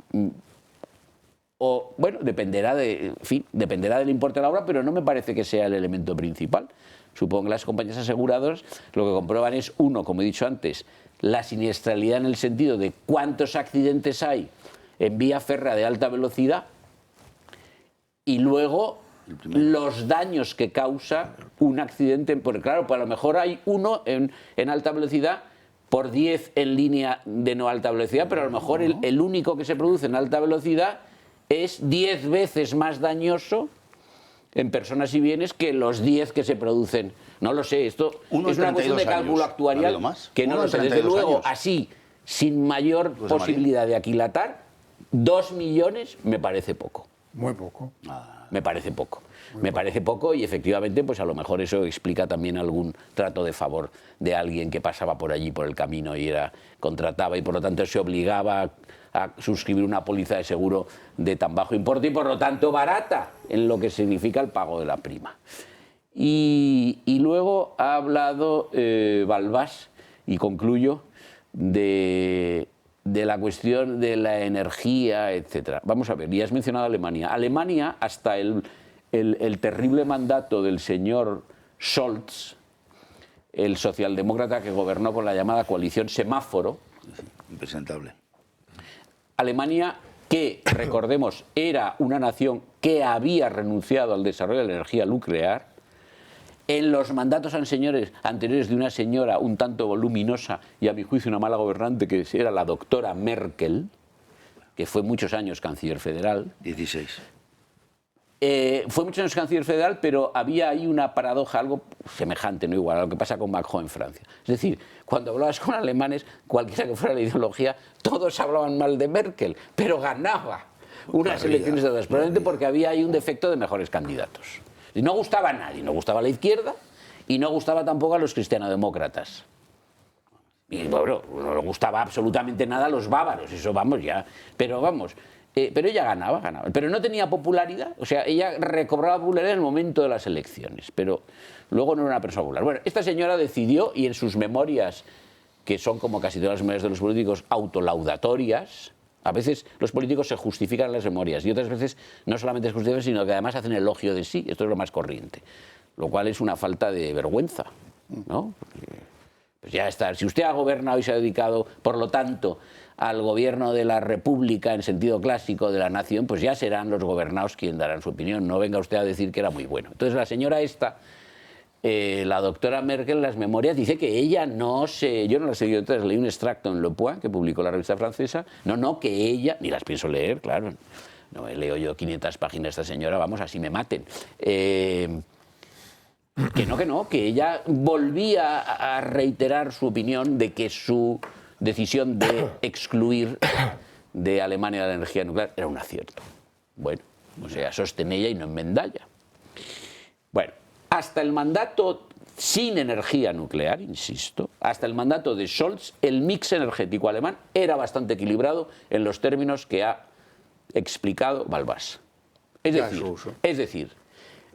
O, bueno, dependerá del importe de la obra, pero no me parece que sea el elemento principal. Supongo que las compañías aseguradoras lo que comprueban es, uno, como he dicho antes, la siniestralidad en el sentido de cuántos accidentes hay en vía férrea de alta velocidad, y luego los daños que causa un accidente, porque claro, pues a lo mejor hay uno en alta velocidad por 10 en línea de no alta velocidad, pero a lo mejor el único que se produce en alta velocidad es 10 veces más dañoso en personas y bienes que los 10 que se producen. No lo sé, esto es una cuestión de cálculo actuarial que no lo sé. Desde luego, así, sin mayor posibilidad de aquilatar, 2 millones me parece poco. Muy poco. Me parece poco. Me parece poco, y efectivamente, pues a lo mejor eso explica también algún trato de favor de alguien que pasaba por allí, por el camino, y contrataba, y por lo tanto se obligaba a suscribir una póliza de seguro de tan bajo importe y por lo tanto barata en lo que significa el pago de la prima. Y luego ha hablado Balbás, y concluyo, de la cuestión de la energía, etc. Vamos a ver, ya has mencionado Alemania. Alemania, hasta el terrible mandato del señor Scholz, el socialdemócrata que gobernó con la llamada coalición semáforo. Impresentable. Alemania, que, recordemos, era una nación que había renunciado al desarrollo de la energía nuclear, en los mandatos anteriores de una señora un tanto voluminosa y, a mi juicio, una mala gobernante, que era la doctora Merkel, que fue muchos años canciller federal. 16. Fue muchos años canciller federal, pero había ahí una paradoja, algo semejante, no igual, a lo que pasa con Macron en Francia. Es decir, cuando hablabas con alemanes, cualquiera que fuera la ideología, todos hablaban mal de Merkel, pero ganaba unas elecciones de otras, probablemente porque había ahí un defecto de mejores candidatos. Y no gustaba a nadie, no gustaba a la izquierda y no gustaba tampoco a los cristianodemócratas. Y bueno, no le gustaba absolutamente nada a los bávaros, eso vamos ya. Pero vamos, pero ella ganaba. Pero no tenía popularidad, o sea, ella recobraba popularidad en el momento de las elecciones, pero luego no era una persona popular. Bueno, esta señora decidió, y en sus memorias, que son como casi todas las memorias de los políticos, autolaudatorias. A veces los políticos se justifican en las memorias y otras veces no solamente se justifican, sino que además hacen elogio de sí. Esto es lo más corriente, lo cual es una falta de vergüenza, ¿no? Porque, pues ya está. Si usted ha gobernado y se ha dedicado, por lo tanto, al gobierno de la República en sentido clásico de la nación, pues ya serán los gobernados quienes darán su opinión. No venga usted a decir que era muy bueno. Entonces la señora esta, la doctora Merkel, en las memorias dice que ella no se... Yo no las he leído todas, leí un extracto en Le Point, que publicó la revista francesa. No, que ella... Ni las pienso leer, claro. No leo yo 500 páginas de esta señora, vamos, así me maten. Que ella volvía a reiterar su opinión de que su decisión de excluir de Alemania la energía nuclear era un acierto. Bueno, o sea, sostén ella y no enmendalla. Bueno, hasta el mandato sin energía nuclear, insisto, hasta el mandato de Scholz, el mix energético alemán era bastante equilibrado en los términos que ha explicado Balbás. Es decir,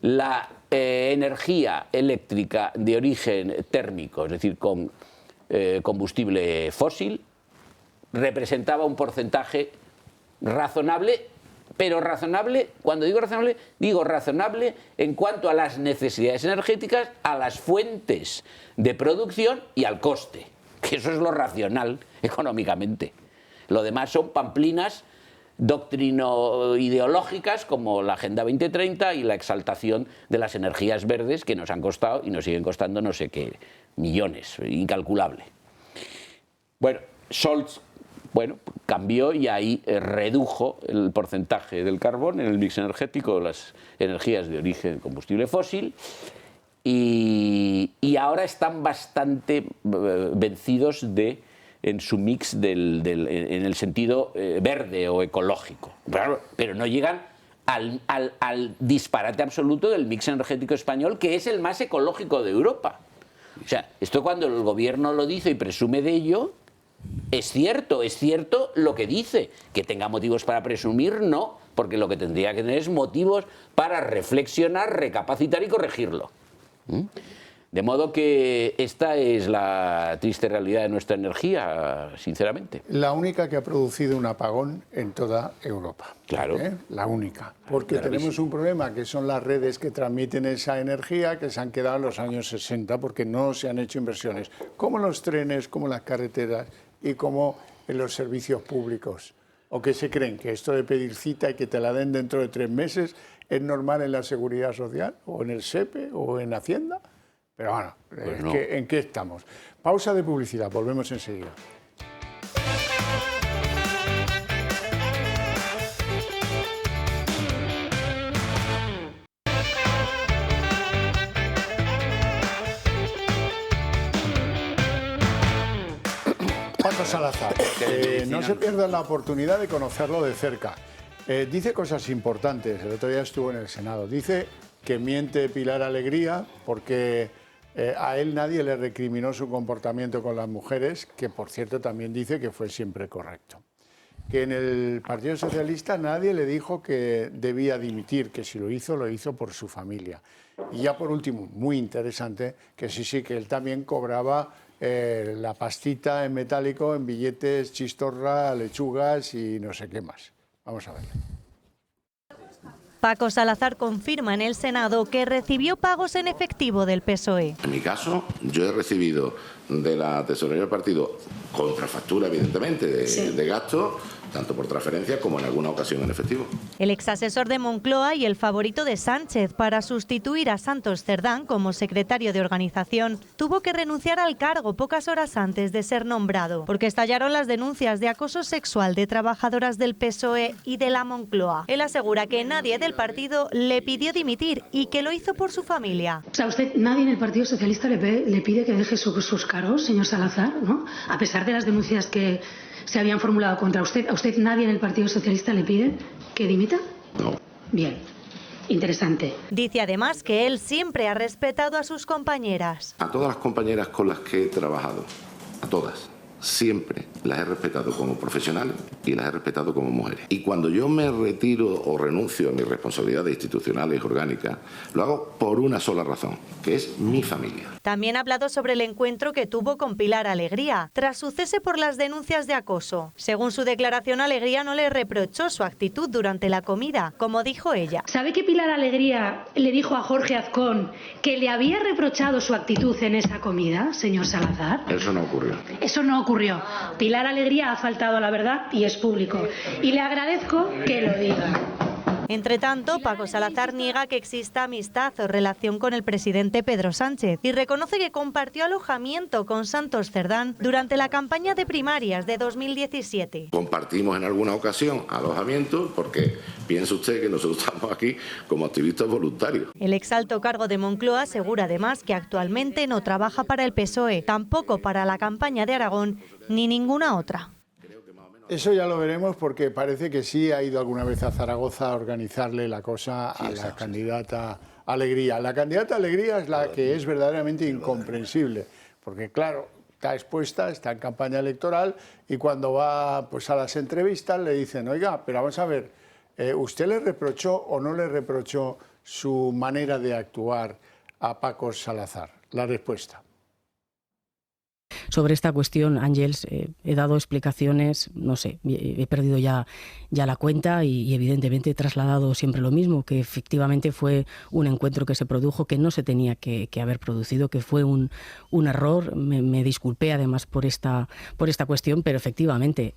la energía eléctrica de origen térmico, es decir, con combustible fósil, representaba un porcentaje razonable, pero razonable, cuando digo razonable en cuanto a las necesidades energéticas, a las fuentes de producción y al coste, que eso es lo racional económicamente. Lo demás son pamplinas doctrino-ideológicas como la Agenda 2030 y la exaltación de las energías verdes que nos han costado y nos siguen costando no sé qué millones, incalculable. Bueno, Scholz cambió y ahí redujo el porcentaje del carbón en el mix energético de las energías de origen combustible fósil y ahora están bastante vencidos en su mix en el sentido verde o ecológico. Pero no llegan al disparate absoluto del mix energético español, que es el más ecológico de Europa. O sea, esto cuando el gobierno lo dice y presume de ello, es cierto lo que dice. Que tenga motivos para presumir, no, porque lo que tendría que tener es motivos para reflexionar, recapacitar y corregirlo. De modo que esta es la triste realidad de nuestra energía, sinceramente. La única que ha producido un apagón en toda Europa. Claro. La única. Porque tenemos un problema, que son las redes que transmiten esa energía, que se han quedado en los años 60, porque no se han hecho inversiones, como los trenes, como las carreteras y como en los servicios públicos. O que se creen que esto de pedir cita y que te la den dentro de 3 meses es normal en la Seguridad Social, o en el SEPE, o en Hacienda. Pero bueno, pues no. ¿En qué estamos? Pausa de publicidad, volvemos enseguida. Paco Salazar, no se pierdan la oportunidad de conocerlo de cerca. Dice cosas importantes, el otro día estuvo en el Senado. Dice que miente Pilar Alegría porque a él nadie le recriminó su comportamiento con las mujeres, que por cierto también dice que fue siempre correcto. Que en el Partido Socialista nadie le dijo que debía dimitir, que si lo hizo por su familia. Y ya por último, muy interesante, que sí, que él también cobraba la pastita en metálico, en billetes, chistorra, lechugas y no sé qué más. Vamos a ver. Paco Salazar confirma en el Senado que recibió pagos en efectivo del PSOE. En mi caso, yo he recibido de la tesorería del partido, contrafactura evidentemente, de gasto, tanto por transferencia como en alguna ocasión en efectivo. El exasesor de Moncloa y el favorito de Sánchez para sustituir a Santos Cerdán como secretario de organización tuvo que renunciar al cargo pocas horas antes de ser nombrado, porque estallaron las denuncias de acoso sexual de trabajadoras del PSOE y de la Moncloa. Él asegura que nadie del partido le pidió dimitir y que lo hizo por su familia. O sea, nadie en el Partido Socialista le pide que deje sus cargos, señor Salazar, ¿no? A pesar de las denuncias que se habían formulado contra usted. ¿A usted nadie en el Partido Socialista le pide que dimita? No. Bien. Interesante. Dice además que él siempre ha respetado a sus compañeras. A todas las compañeras con las que he trabajado, a todas, siempre las he respetado como profesionales y las he respetado como mujeres. Y cuando yo me retiro o renuncio a mis responsabilidades institucionales y orgánicas, lo hago por una sola razón, que es mi familia. También ha hablado sobre el encuentro que tuvo con Pilar Alegría, tras su cese por las denuncias de acoso. Según su declaración, Alegría no le reprochó su actitud durante la comida, como dijo ella. ¿Sabe que Pilar Alegría le dijo a Jorge Azcón que le había reprochado su actitud en esa comida, señor Salazar? Eso no ocurrió. Eso no ocurrió. Pilar Alegría ha faltado a la verdad y es público. Y le agradezco que lo diga. Entre tanto, Paco Salazar niega que exista amistad o relación con el presidente Pedro Sánchez y reconoce que compartió alojamiento con Santos Cerdán durante la campaña de primarias de 2017. Compartimos en alguna ocasión alojamiento porque piensa usted que nosotros estamos aquí como activistas voluntarios. El exalto cargo de Moncloa asegura además que actualmente no trabaja para el PSOE, tampoco para la campaña de Aragón ni ninguna otra. Eso ya lo veremos porque parece que sí ha ido alguna vez a Zaragoza a organizarle la cosa a la candidata Alegría. La candidata Alegría es la que es verdaderamente incomprensible, porque claro, está expuesta, está en campaña electoral y cuando va pues a las entrevistas le dicen, oiga, pero vamos a ver, ¿usted le reprochó o no le reprochó su manera de actuar a Paco Salazar? La respuesta. sobre esta cuestión, Ángels, he dado explicaciones, no sé, he perdido ya la cuenta y evidentemente he trasladado siempre lo mismo, que efectivamente fue un encuentro que se produjo, que no se tenía que haber producido, que fue un error. Me disculpé además por esta cuestión, pero efectivamente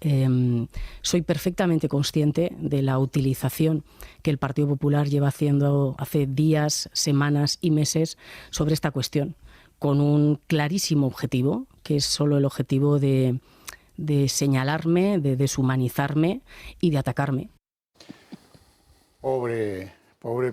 soy perfectamente consciente de la utilización que el Partido Popular lleva haciendo hace días, semanas y meses sobre esta cuestión, con un clarísimo objetivo, que es solo el objetivo de señalarme, de deshumanizarme y de atacarme. Pobre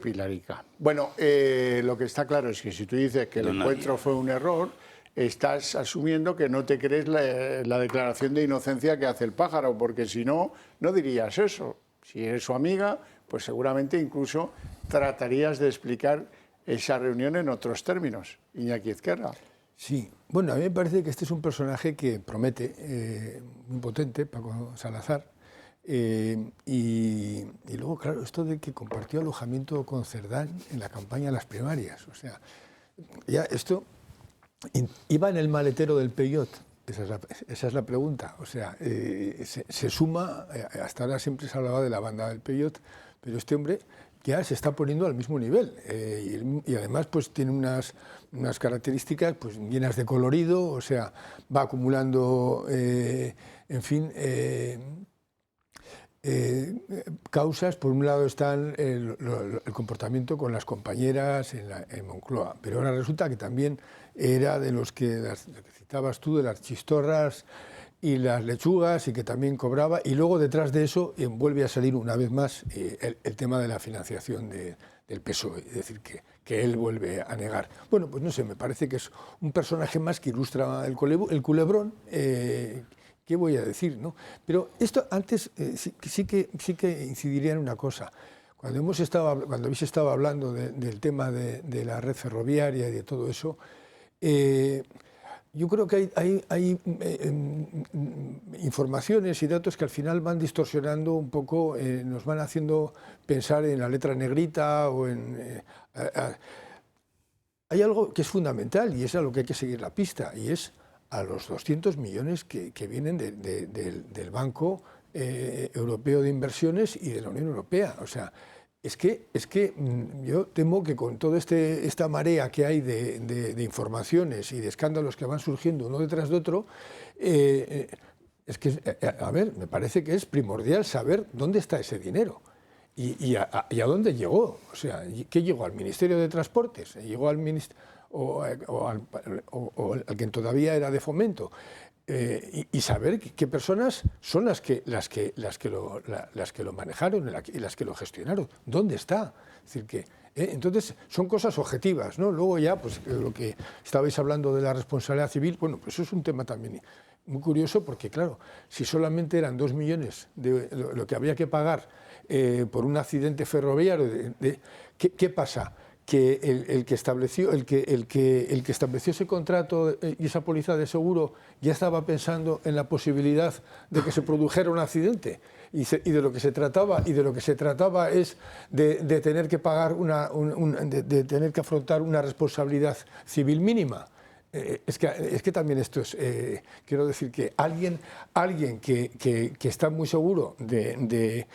Pilarica. Bueno, lo que está claro es que si tú dices que el encuentro fue un error, estás asumiendo que no te crees la declaración de inocencia que hace el pájaro, porque si no, no dirías eso. Si eres su amiga, pues seguramente incluso tratarías de explicar esa reunión en otros términos. Iñaki Ezquerra. Sí, bueno, a mí me parece que este es un personaje que promete, muy potente, Paco Salazar, y luego, claro, esto de que compartió alojamiento con Cerdán en la campaña de las primarias, o sea, ya esto iba en el maletero del Peugeot. Esa es la pregunta. O sea, se suma, hasta ahora siempre se hablaba de la banda del Peugeot, pero este hombre ya se está poniendo al mismo nivel y además pues tiene unas características pues llenas de colorido, o sea, va acumulando, en fin, causas. Por un lado están el comportamiento con las compañeras en Moncloa, pero ahora resulta que también era de los que citabas tú, de las chistorras y las lechugas, y que también cobraba, y luego detrás de eso vuelve a salir una vez más el tema de la financiación del PSOE, es decir, que él vuelve a negar. Bueno, pues no sé, me parece que es un personaje más que ilustra el culebrón. ¿Qué voy a decir, no? Pero esto antes sí que incidiría en una cosa. Cuando habéis estado hablando del tema de la red ferroviaria y de todo eso, yo creo que hay informaciones y datos que al final van distorsionando un poco, nos van haciendo pensar en la letra negrita o en... hay algo que es fundamental y es a lo que hay que seguir la pista, y es a los 200 millones que vienen del Banco Europeo de Inversiones y de la Unión Europea. O sea, es que yo temo que con toda esta marea que hay de informaciones y de escándalos que van surgiendo uno detrás de otro, es que, a ver, me parece que es primordial saber dónde está ese dinero y a dónde llegó. O sea, ¿qué llegó? ¿Al Ministerio de Transportes? ¿Llegó al Ministerio? O al que todavía era de Fomento, y saber qué personas son las que lo manejaron y las que lo gestionaron, dónde está. Es decir, que entonces son cosas objetivas, ¿no? Luego ya, pues lo que estabais hablando de la responsabilidad civil, bueno, pues eso es un tema también muy curioso, porque claro, si solamente eran 2 millones de lo que había que pagar por un accidente ferroviario, ¿qué pasa? Que el que estableció ese contrato y esa póliza de seguro ya estaba pensando en la posibilidad de que se produjera un accidente, y de lo que se trataba es de tener que pagar de tener que afrontar una responsabilidad civil mínima. Es que también esto es, quiero decir que alguien que está muy seguro de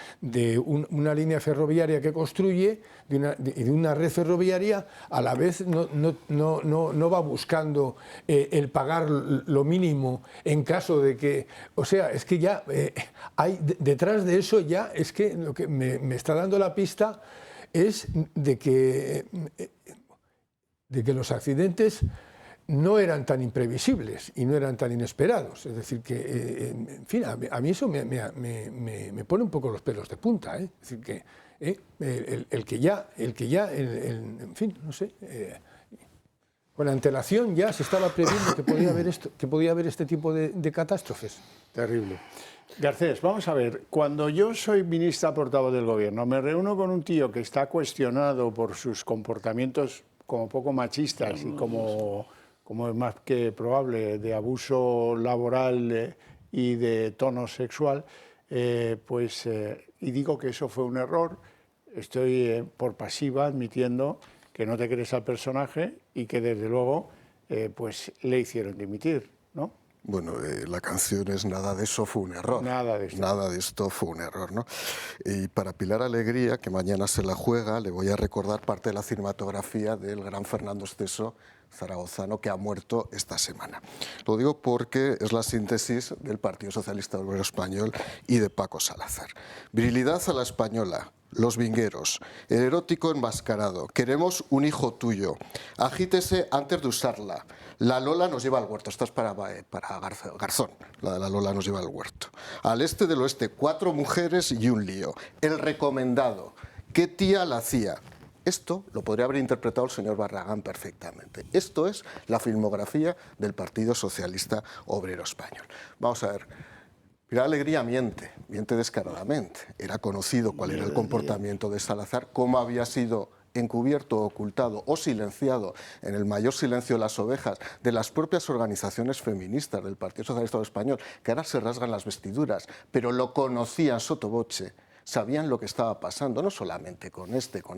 una línea ferroviaria que construye, de una red ferroviaria, a la vez no va buscando el pagar lo mínimo en caso de que, o sea, es que ya hay detrás de eso, ya es que lo que me está dando la pista es de que los accidentes no eran tan imprevisibles y no eran tan inesperados. Es decir, que, en fin, a mí eso me pone un poco los pelos de punta. Es decir, que el que ya, en fin, no sé, con antelación ya se estaba previendo que podía haber este tipo de catástrofes. Terrible. Garcés, vamos a ver, cuando yo soy ministra portavoz del Gobierno, me reúno con un tío que está cuestionado por sus comportamientos como poco machistas y como es más que probable, de abuso laboral y de tono sexual, y digo que eso fue un error, estoy por pasiva admitiendo que no te crees al personaje y que desde luego pues le hicieron dimitir, ¿no? Bueno, la canción es Nada de eso fue un error. Nada de esto. Nada de esto fue un error, ¿no? Y para Pilar Alegría, que mañana se la juega, le voy a recordar parte de la cinematografía del gran Fernando Esteso, zaragozano, que ha muerto esta semana. Lo digo porque es la síntesis del Partido Socialista Obrero Español y de Paco Salazar. Virilidad a la española. Los vingueros, el erótico enmascarado, queremos un hijo tuyo, agítese antes de usarla, la Lola nos lleva al huerto, esta es para Garzón, la de la Lola nos lleva al huerto, al este del oeste, 4 mujeres y un lío, el recomendado, qué tía la hacía. Esto lo podría haber interpretado el señor Barragán perfectamente. Esto es la filmografía del Partido Socialista Obrero Español. Vamos a ver. Pilar Alegría miente descaradamente. Era conocido cuál era el comportamiento de Salazar, cómo había sido encubierto, ocultado o silenciado en el mayor silencio de las ovejas de las propias organizaciones feministas del Partido Socialista Español, que ahora se rasgan las vestiduras, pero lo conocían sotto voce. Sabían lo que estaba pasando, no solamente con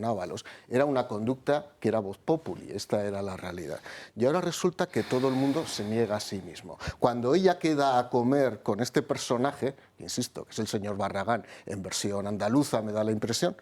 Ábalos, era una conducta que era vox populi, esta era la realidad. Y ahora resulta que todo el mundo se niega a sí mismo. Cuando ella queda a comer con este personaje, insisto, que es el señor Barragán, en versión andaluza me da la impresión,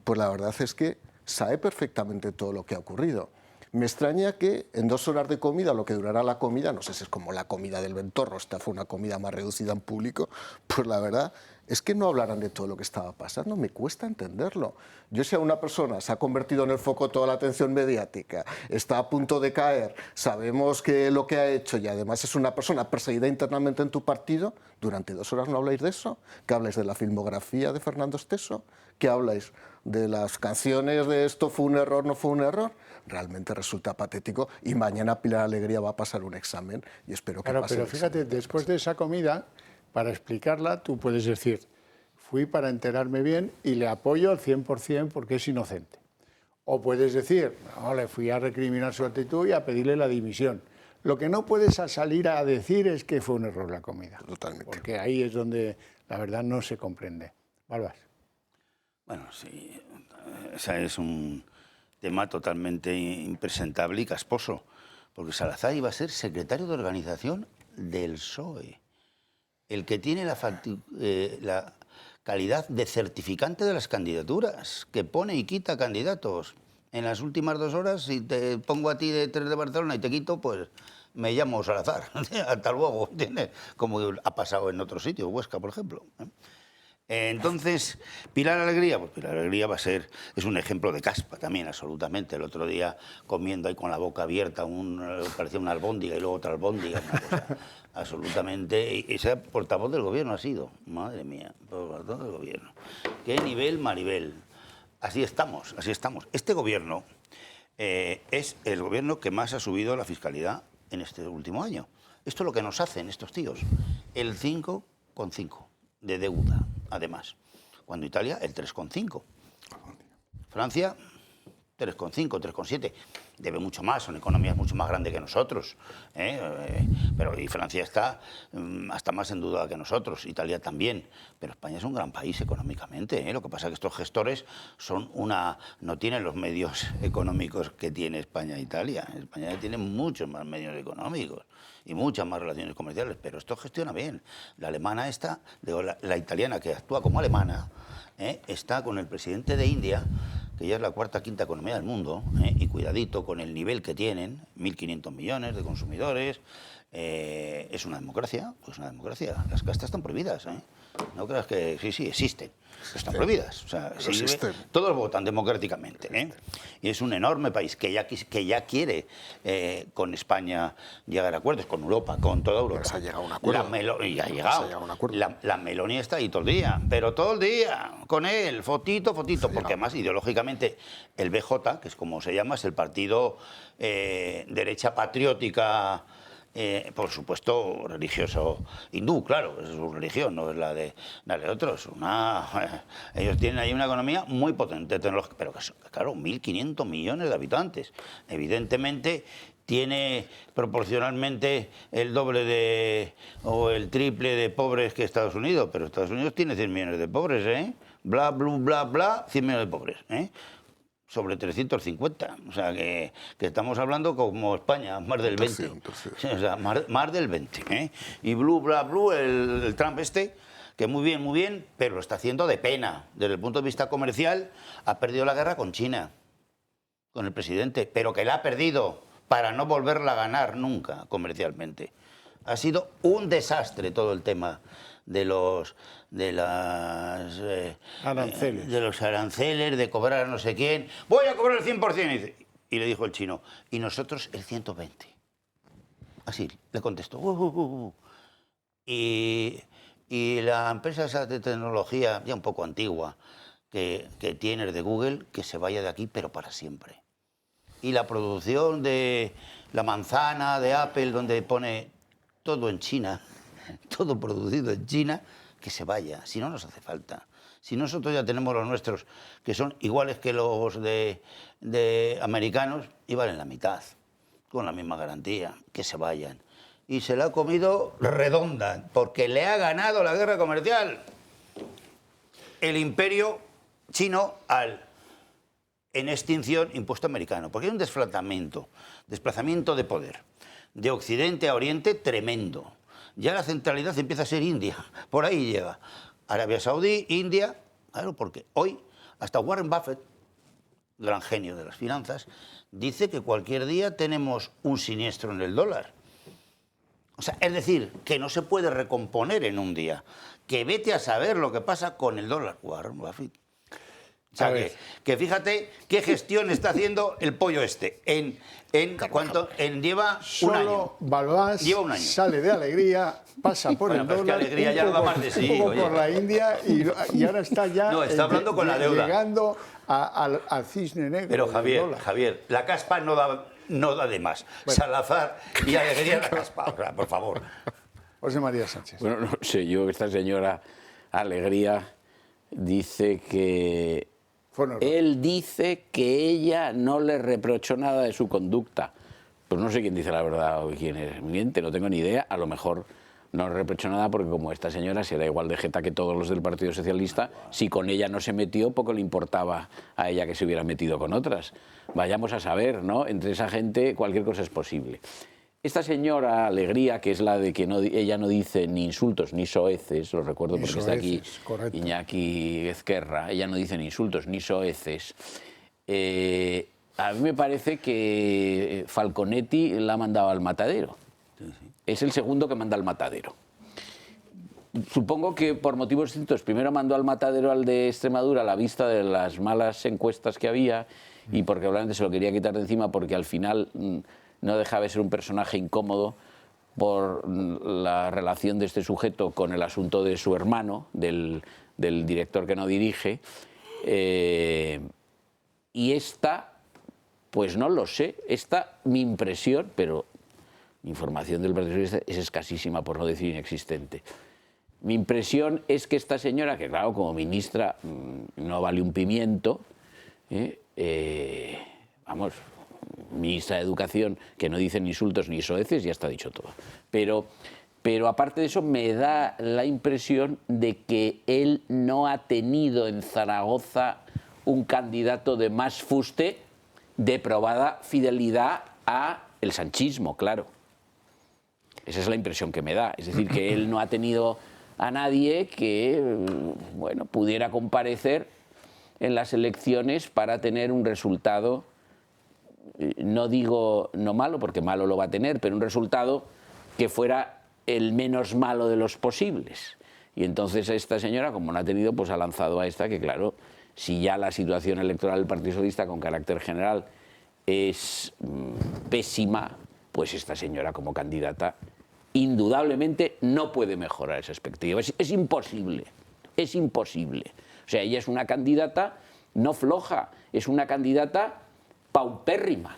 pues la verdad es que sabe perfectamente todo lo que ha ocurrido. Me extraña que en 2 horas de comida, lo que durará la comida, no sé si es como la comida del Ventorro, esta fue una comida más reducida en público, pues la verdad es que no hablarán de todo lo que estaba pasando, me cuesta entenderlo. Yo, si a una persona se ha convertido en el foco toda la atención mediática, está a punto de caer, sabemos que lo que ha hecho y además es una persona perseguida internamente en tu partido, durante 2 horas no habláis de eso, que habláis de la filmografía de Fernando Esteso, que habláis de las canciones de esto fue un error, no fue un error, realmente resulta patético y mañana Pilar Alegría va a pasar un examen y espero que pase. Pero fíjate, después de esa comida, para explicarla, tú puedes decir, fui para enterarme bien y le apoyo al 100% porque es inocente. O puedes decir, no, le fui a recriminar su actitud y a pedirle la dimisión. Lo que no puedes salir a decir es que fue un error la comida. Totalmente. Porque ahí es donde la verdad no se comprende. Balbás. Bueno, sí, ese es un tema totalmente impresentable y casposo, porque Salazar iba a ser secretario de organización del PSOE, el que tiene la calidad de certificante de las candidaturas, que pone y quita candidatos. En las últimas 2 horas, si te pongo a ti de 3 de Barcelona y te quito, pues me llamo Salazar. Hasta luego, ¿entiendes? Como ha pasado en otros sitios, Huesca, por ejemplo. Entonces, Pilar Alegría, pues Pilar Alegría es un ejemplo de caspa también, absolutamente. El otro día comiendo ahí con la boca abierta, parecía una albóndiga y luego otra albóndiga, una cosa absolutamente. Y ese portavoz del gobierno ha sido, madre mía, portavoz del gobierno. Qué nivel, Maribel. Así estamos, así estamos. Este gobierno es el gobierno que más ha subido la fiscalidad en este último año. Esto es lo que nos hacen estos tíos, el 5,5 de deuda, además. Cuando Italia, el 3,5. Francia, 3,5, 3,7. Debe mucho más, son economías mucho más grandes que nosotros. Pero y Francia está hasta más endeudada que nosotros, Italia también. Pero España es un gran país económicamente. Lo que pasa es que estos gestores no tienen los medios económicos que tiene España e Italia. España tiene muchos más medios económicos y muchas más relaciones comerciales, pero esto gestiona bien. La alemana esta, la italiana que actúa como alemana, está con el presidente de India, que ya es la 4ª, 5ª economía del mundo, y cuidadito con el nivel que tienen, 1.500 millones de consumidores. Es una democracia, pues una democracia. Las castas están prohibidas, No creas que sí, existen. Están prohibidas. O sea, todos votan democráticamente. Y es un enorme país que ya quiere con España llegar a acuerdos, con Europa, con toda Europa. Se ha llegado a un acuerdo. Y ha llegado. La Meloni está ahí todo el día, pero todo el día, con él, fotito, porque además ideológicamente el BJ, que es como se llama, es el partido derecha patriótica, por supuesto, religioso hindú, claro, es su religión, no es la de otros. Ellos tienen ahí una economía muy potente, tecnológica, pero claro, 1.500 millones de habitantes. Evidentemente, tiene proporcionalmente el doble o el triple de pobres que Estados Unidos, pero Estados Unidos tiene 100 millones de pobres, bla, bla, bla, bla, 100 millones de pobres, sobre 350. O sea, que estamos hablando como España, más del 20. Sí, o sea, más del 20. ¿eh? Y Blue, el Trump que muy bien, pero lo está haciendo de pena. Desde el punto de vista comercial, ha perdido la guerra con China, con el presidente, pero que la ha perdido para no volverla a ganar nunca comercialmente. Ha sido un desastre todo el tema de los aranceles, de cobrar a no sé quién. Voy a cobrar el 100%. Y le dijo el chino, y nosotros el 120%. Así, le contestó. Y la empresa esa de tecnología, ya un poco antigua, que tiene de Google, que se vaya de aquí, pero para siempre. Y la producción de la manzana de Apple, donde pone todo en China, todo producido en China, que se vaya, si no nos hace falta. Si nosotros ya tenemos los nuestros, que son iguales que los de americanos, y valen la mitad, con la misma garantía, que se vayan. Y se la ha comido redonda, porque le ha ganado la guerra comercial el imperio chino en extinción impuesto americano, porque hay un desplazamiento de poder, de Occidente a Oriente tremendo. Ya la centralidad empieza a ser India, por ahí llega. Arabia Saudí, India, claro, porque hoy hasta Warren Buffett, gran genio de las finanzas, dice que cualquier día tenemos un siniestro en el dólar. O sea, es decir, que no se puede recomponer en un día. Que vete a saber lo que pasa con el dólar, Warren Buffett. O sea, que fíjate qué gestión está haciendo el pollo este. Lleva un año. Valois sale de Alegría, pasa por el dólar, Alegría ya da más de sí, por la India y ahora está ya está hablando con la deuda. Llegando al cisne negro. Pero Javier, la caspa no da de más. Bueno. Salazar y Alegría la caspa, o sea, por favor. José María Sánchez. Bueno, no sé, esta señora Alegría dice que... Él dice que ella no le reprochó nada de su conducta. Pues no sé quién dice la verdad o quién es. Miente, no tengo ni idea. A lo mejor no le reprochó nada porque como esta señora si era igual de jeta que todos los del Partido Socialista, si con ella no se metió, poco le importaba a ella que se hubiera metido con otras. Vayamos a saber, ¿no? Entre esa gente cualquier cosa es posible. Esta señora Alegría, que es la de que ella no dice ni insultos ni soeces, lo recuerdo porque está aquí Iñaki Ezquerra, ella no dice ni insultos ni soeces. A mí me parece que Falconetti la ha mandado al matadero. Es el segundo que manda al matadero. Supongo que por motivos distintos. Primero mandó al matadero al de Extremadura a la vista de las malas encuestas que había y porque probablemente se lo quería quitar de encima porque al final... no dejaba de ser un personaje incómodo por la relación de este sujeto con el asunto de su hermano, del director que no dirige. Y esta, pues no lo sé, mi impresión, pero mi información del Partido Socialista es escasísima, por no decir inexistente. Mi impresión es que esta señora, que claro, como ministra no vale un pimiento, ministra de Educación, que no dice ni insultos ni soeces, ya está dicho todo. Pero aparte de eso, me da la impresión de que él no ha tenido en Zaragoza un candidato de más fuste, de probada fidelidad a el sanchismo, claro. Esa es la impresión que me da. Es decir, que él no ha tenido a nadie que, bueno, pudiera comparecer en las elecciones para tener un resultado... no digo no malo, porque malo lo va a tener, pero un resultado que fuera el menos malo de los posibles. Y entonces esta señora, como no ha tenido, pues ha lanzado a esta, que claro, si ya la situación electoral del Partido Socialista con carácter general es pésima, pues esta señora como candidata indudablemente no puede mejorar esa expectativa. Es imposible, es imposible. O sea, ella es una candidata no floja, es una candidata paupérrima,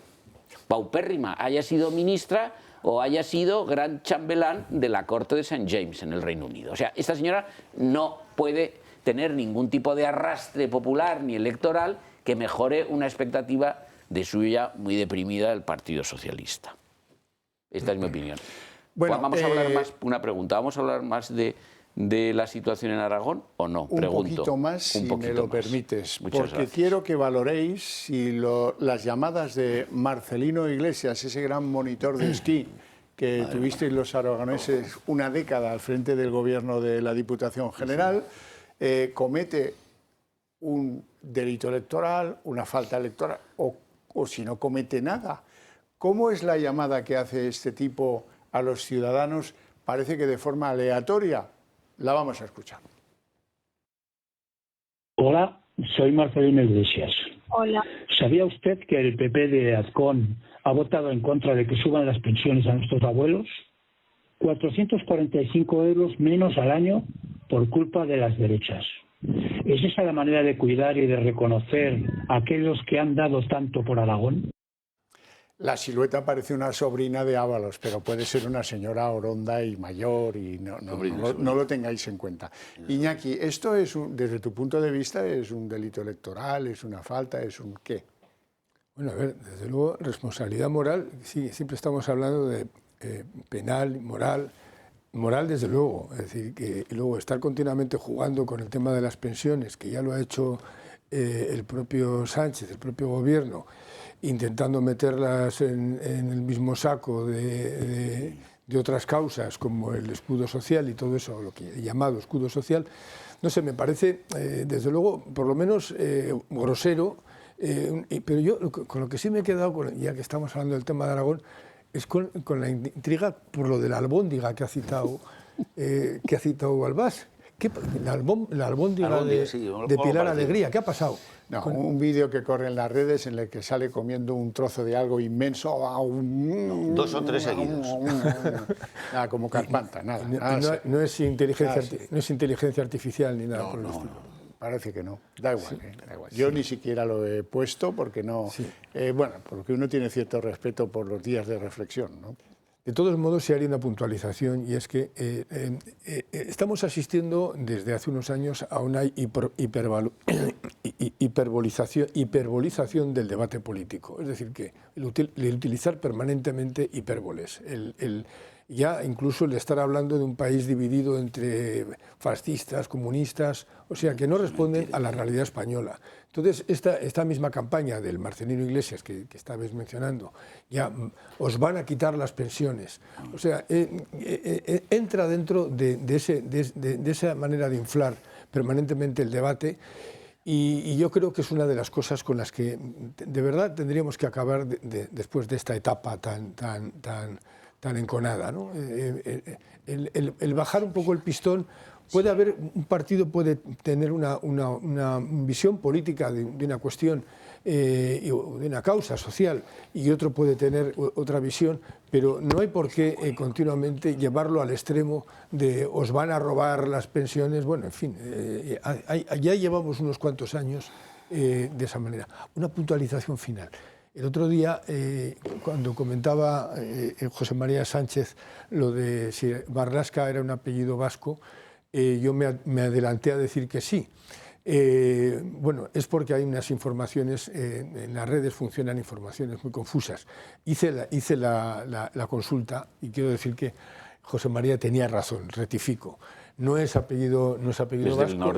haya sido ministra o haya sido gran chambelán de la corte de St. James en el Reino Unido. O sea, esta señora no puede tener ningún tipo de arrastre popular ni electoral que mejore una expectativa de suya muy deprimida del Partido Socialista. Esta es mi opinión. Bueno, vamos a hablar más, una pregunta, vamos a hablar más de de la situación en Aragón o no? Un poquito más, si me lo permites, porque quiero que valoréis si las llamadas de Marcelino Iglesias, ese gran monitor de esquí que tuvisteis los aragoneses una década al frente del gobierno de la Diputación General, comete un delito electoral, una falta electoral, o si no comete nada. ¿Cómo es la llamada que hace este tipo a los ciudadanos? Parece que de forma aleatoria. La vamos a escuchar. Hola, soy Marcelino Iglesias. Hola. ¿Sabía usted que el PP de Azcón ha votado en contra de que suban las pensiones a nuestros abuelos? 445 euros menos al año por culpa de las derechas. ¿Es esa la manera de cuidar y de reconocer a aquellos que han dado tanto por Aragón? La silueta parece una sobrina de Ábalos, pero puede ser una señora oronda y mayor, y no lo tengáis en cuenta. Iñaki, ¿esto es, desde tu punto de vista, es un delito electoral, es una falta, es un qué? Bueno, a ver, desde luego, responsabilidad moral, sí, siempre estamos hablando de penal, moral desde luego, es decir, que y luego estar continuamente jugando con el tema de las pensiones, que ya lo ha hecho el propio Sánchez, el propio gobierno, intentando meterlas en el mismo saco de otras causas como el escudo social y todo eso, lo que he llamado escudo social, no sé, me parece desde luego por lo menos grosero, pero yo con lo que sí me he quedado, ya que estamos hablando del tema de Aragón, es con la intriga por lo de la albóndiga que ha citado Balbás. La albóndiga de Pilar Alegría, ¿qué ha pasado? No, un vídeo que corre en las redes en el que sale comiendo un trozo de algo inmenso. 2 o 3 seguidos. Nada, como Carpanta, nada. No es inteligencia artificial ni nada por el estilo. Parece que no. Da igual. Da igual. Yo ni siquiera lo he puesto porque no. Sí. Bueno, porque uno tiene cierto respeto por los días de reflexión, ¿no? De todos modos, se haría una puntualización, y es que estamos asistiendo desde hace unos años a una hiperbolización del debate político. Es decir, que el utilizar permanentemente hipérboles. Ya incluso el estar hablando de un país dividido entre fascistas, comunistas, o sea, que no responden a la realidad española. Entonces, esta misma campaña del Marcelino Iglesias, que estabais mencionando, ya os van a quitar las pensiones. O sea, entra dentro de esa manera de inflar permanentemente el debate, y yo creo que es una de las cosas con las que de verdad tendríamos que acabar después de esta etapa tan enconada, ¿no? El bajar un poco el pistón. Puede haber, un partido puede tener una visión política de una cuestión, de una causa social, y otro puede tener otra visión, pero no hay por qué continuamente llevarlo al extremo de os van a robar las pensiones. Bueno, en fin, ya llevamos unos cuantos años de esa manera. Una puntualización final. El otro día, cuando comentaba José María Sánchez lo de si Marlaska era un apellido vasco, yo me adelanté a decir que sí. Bueno, es porque hay unas informaciones, en las redes funcionan informaciones muy confusas. Hice la consulta y quiero decir que José María tenía razón, rectifico. No es apellido vasco,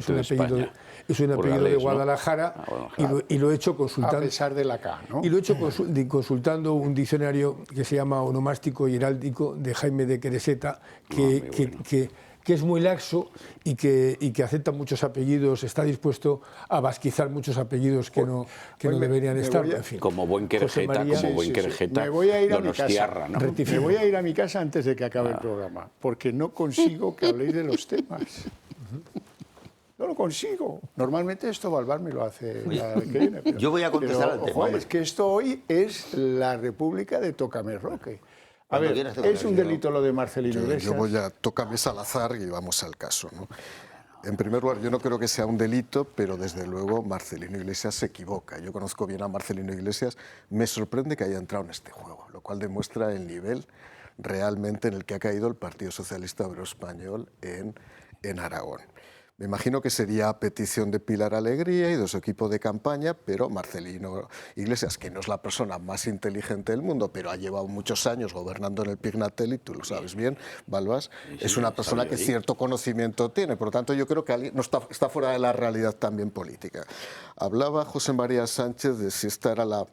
es un apellido de Guadalajara, ¿no? y lo he hecho consultando. A pesar de la K, ¿no? Y lo he hecho consultando un diccionario que se llama Onomástico y Heráldico de Jaime de Quereseta, que es muy laxo y que acepta muchos apellidos, está dispuesto a basquizar muchos apellidos que no deberían estar. En fin. Como buen Querejeta, me voy a ir a mi casa. ¿no? Me voy a ir a mi casa antes de que acabe el programa, porque no consigo que habléis de los temas. No lo consigo. Normalmente esto Balbás me lo hace. Yo voy a contestar al tema. Es que esto hoy es la República de Tócame Roque. A ver, es un delito lo de Marcelino Iglesias. Yo voy a tocarme Salazar y vamos al caso, ¿no? En primer lugar, yo no creo que sea un delito, pero desde luego Marcelino Iglesias se equivoca. Yo conozco bien a Marcelino Iglesias, me sorprende que haya entrado en este juego, lo cual demuestra el nivel realmente en el que ha caído el Partido Socialista Obrero Español en Aragón. Me imagino que sería a petición de Pilar Alegría y de su equipo de campaña, pero Marcelino Iglesias, que no es la persona más inteligente del mundo, pero ha llevado muchos años gobernando en el Pignatelli, tú lo sabes bien, Balbás, es una persona que cierto conocimiento tiene. Por lo tanto, yo creo que no está fuera de la realidad también política. Hablaba José María Sánchez de si esta era la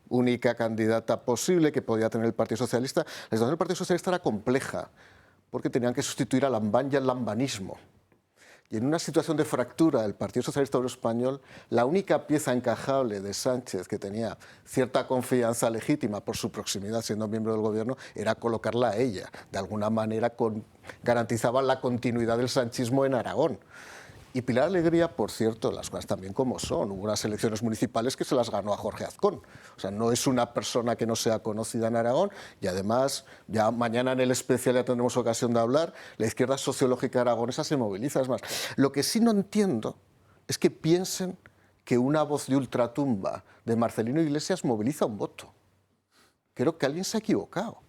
única candidata posible que podía tener el Partido Socialista. La situación del Partido Socialista era compleja, porque tenían que sustituir a Lambán y al lambanismo. Y en una situación de fractura del Partido Socialista Obrero Español, la única pieza encajable de Sánchez, que tenía cierta confianza legítima por su proximidad siendo miembro del gobierno, era colocarla a ella. De alguna manera garantizaba la continuidad del sanchismo en Aragón. Y Pilar Alegría, por cierto, las cosas también como son. Hubo unas elecciones municipales que se las ganó a Jorge Azcón. O sea, no es una persona que no sea conocida en Aragón. Y además, ya mañana en el especial ya tendremos ocasión de hablar, la izquierda sociológica aragonesa se moviliza. Es más, lo que sí no entiendo es que piensen que una voz de ultratumba de Marcelino Iglesias moviliza un voto. Creo que alguien se ha equivocado.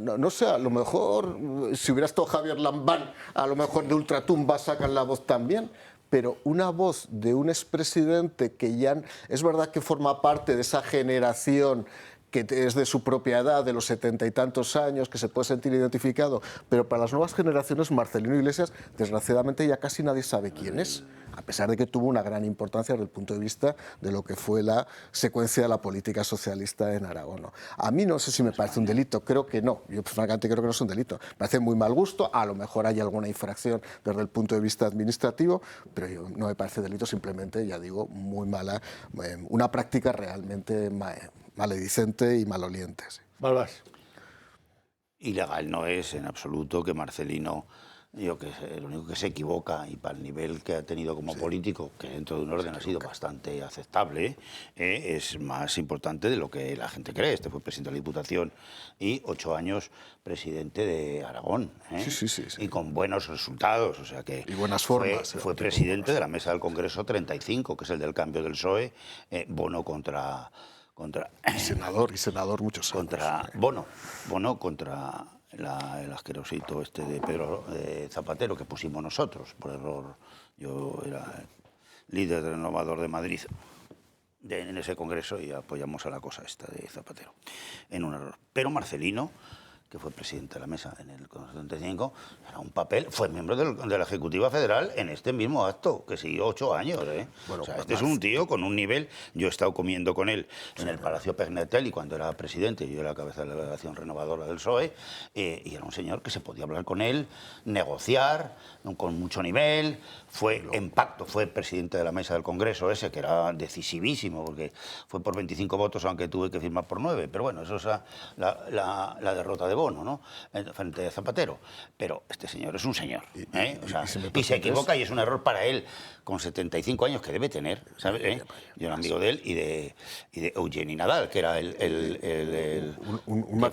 No sé, a lo mejor, si hubiera estado Javier Lambán, a lo mejor de ultratumba sacan la voz también, pero una voz de un expresidente que ya es verdad que forma parte de esa generación que es de su propia edad, de los 70 y tantos años, que se puede sentir identificado, pero para las nuevas generaciones Marcelino Iglesias, desgraciadamente ya casi nadie sabe quién es, a pesar de que tuvo una gran importancia desde el punto de vista de lo que fue la secuencia de la política socialista en Aragón, ¿no? A mí no sé si me parece un delito, creo que no, yo francamente creo que no es un delito, me parece muy mal gusto, a lo mejor hay alguna infracción desde el punto de vista administrativo, pero no me parece delito, simplemente, ya digo, muy mala, una práctica realmente maledicente y maloliente. Sí. Balbás. Ilegal no es en absoluto que Marcelino, yo que sé, el único que se equivoca, y para el nivel que ha tenido como político, que dentro de un orden ha sido bastante aceptable, es más importante de lo que la gente cree. Este fue presidente de la Diputación y 8 años presidente de Aragón. Sí. Y con buenos resultados. O sea que y buenas formas. Fue presidente de la Mesa del Congreso 35, que es el del cambio del PSOE, Bono contra y senador muchos años. Bono contra el asquerosito este de Pedro Zapatero que pusimos nosotros por error. Yo era líder renovador de Madrid en ese congreso y apoyamos a la cosa esta de Zapatero en un error. Pero Marcelino, que fue presidente de la mesa en el 75, era un papel, fue miembro de la Ejecutiva Federal en este mismo acto, que siguió 8 años. Bueno, o sea, este es un tío con un nivel. Yo he estado comiendo con él en el Palacio Pignatelli cuando era presidente, yo era la cabeza de la delegación renovadora del PSOE, y era un señor que se podía hablar con él, negociar, con mucho nivel, fue en pacto, fue presidente de la mesa del Congreso ese, que era decisivísimo, porque fue por 25 votos, aunque tuve que firmar por 9, pero bueno, eso es la derrota de Bono, ¿no? Frente a Zapatero. Pero este señor es un señor, y se equivoca y es un error para él, con 75 años que debe tener, ¿sabes? Yo era amigo de él y de Eugeni Nadal, que era el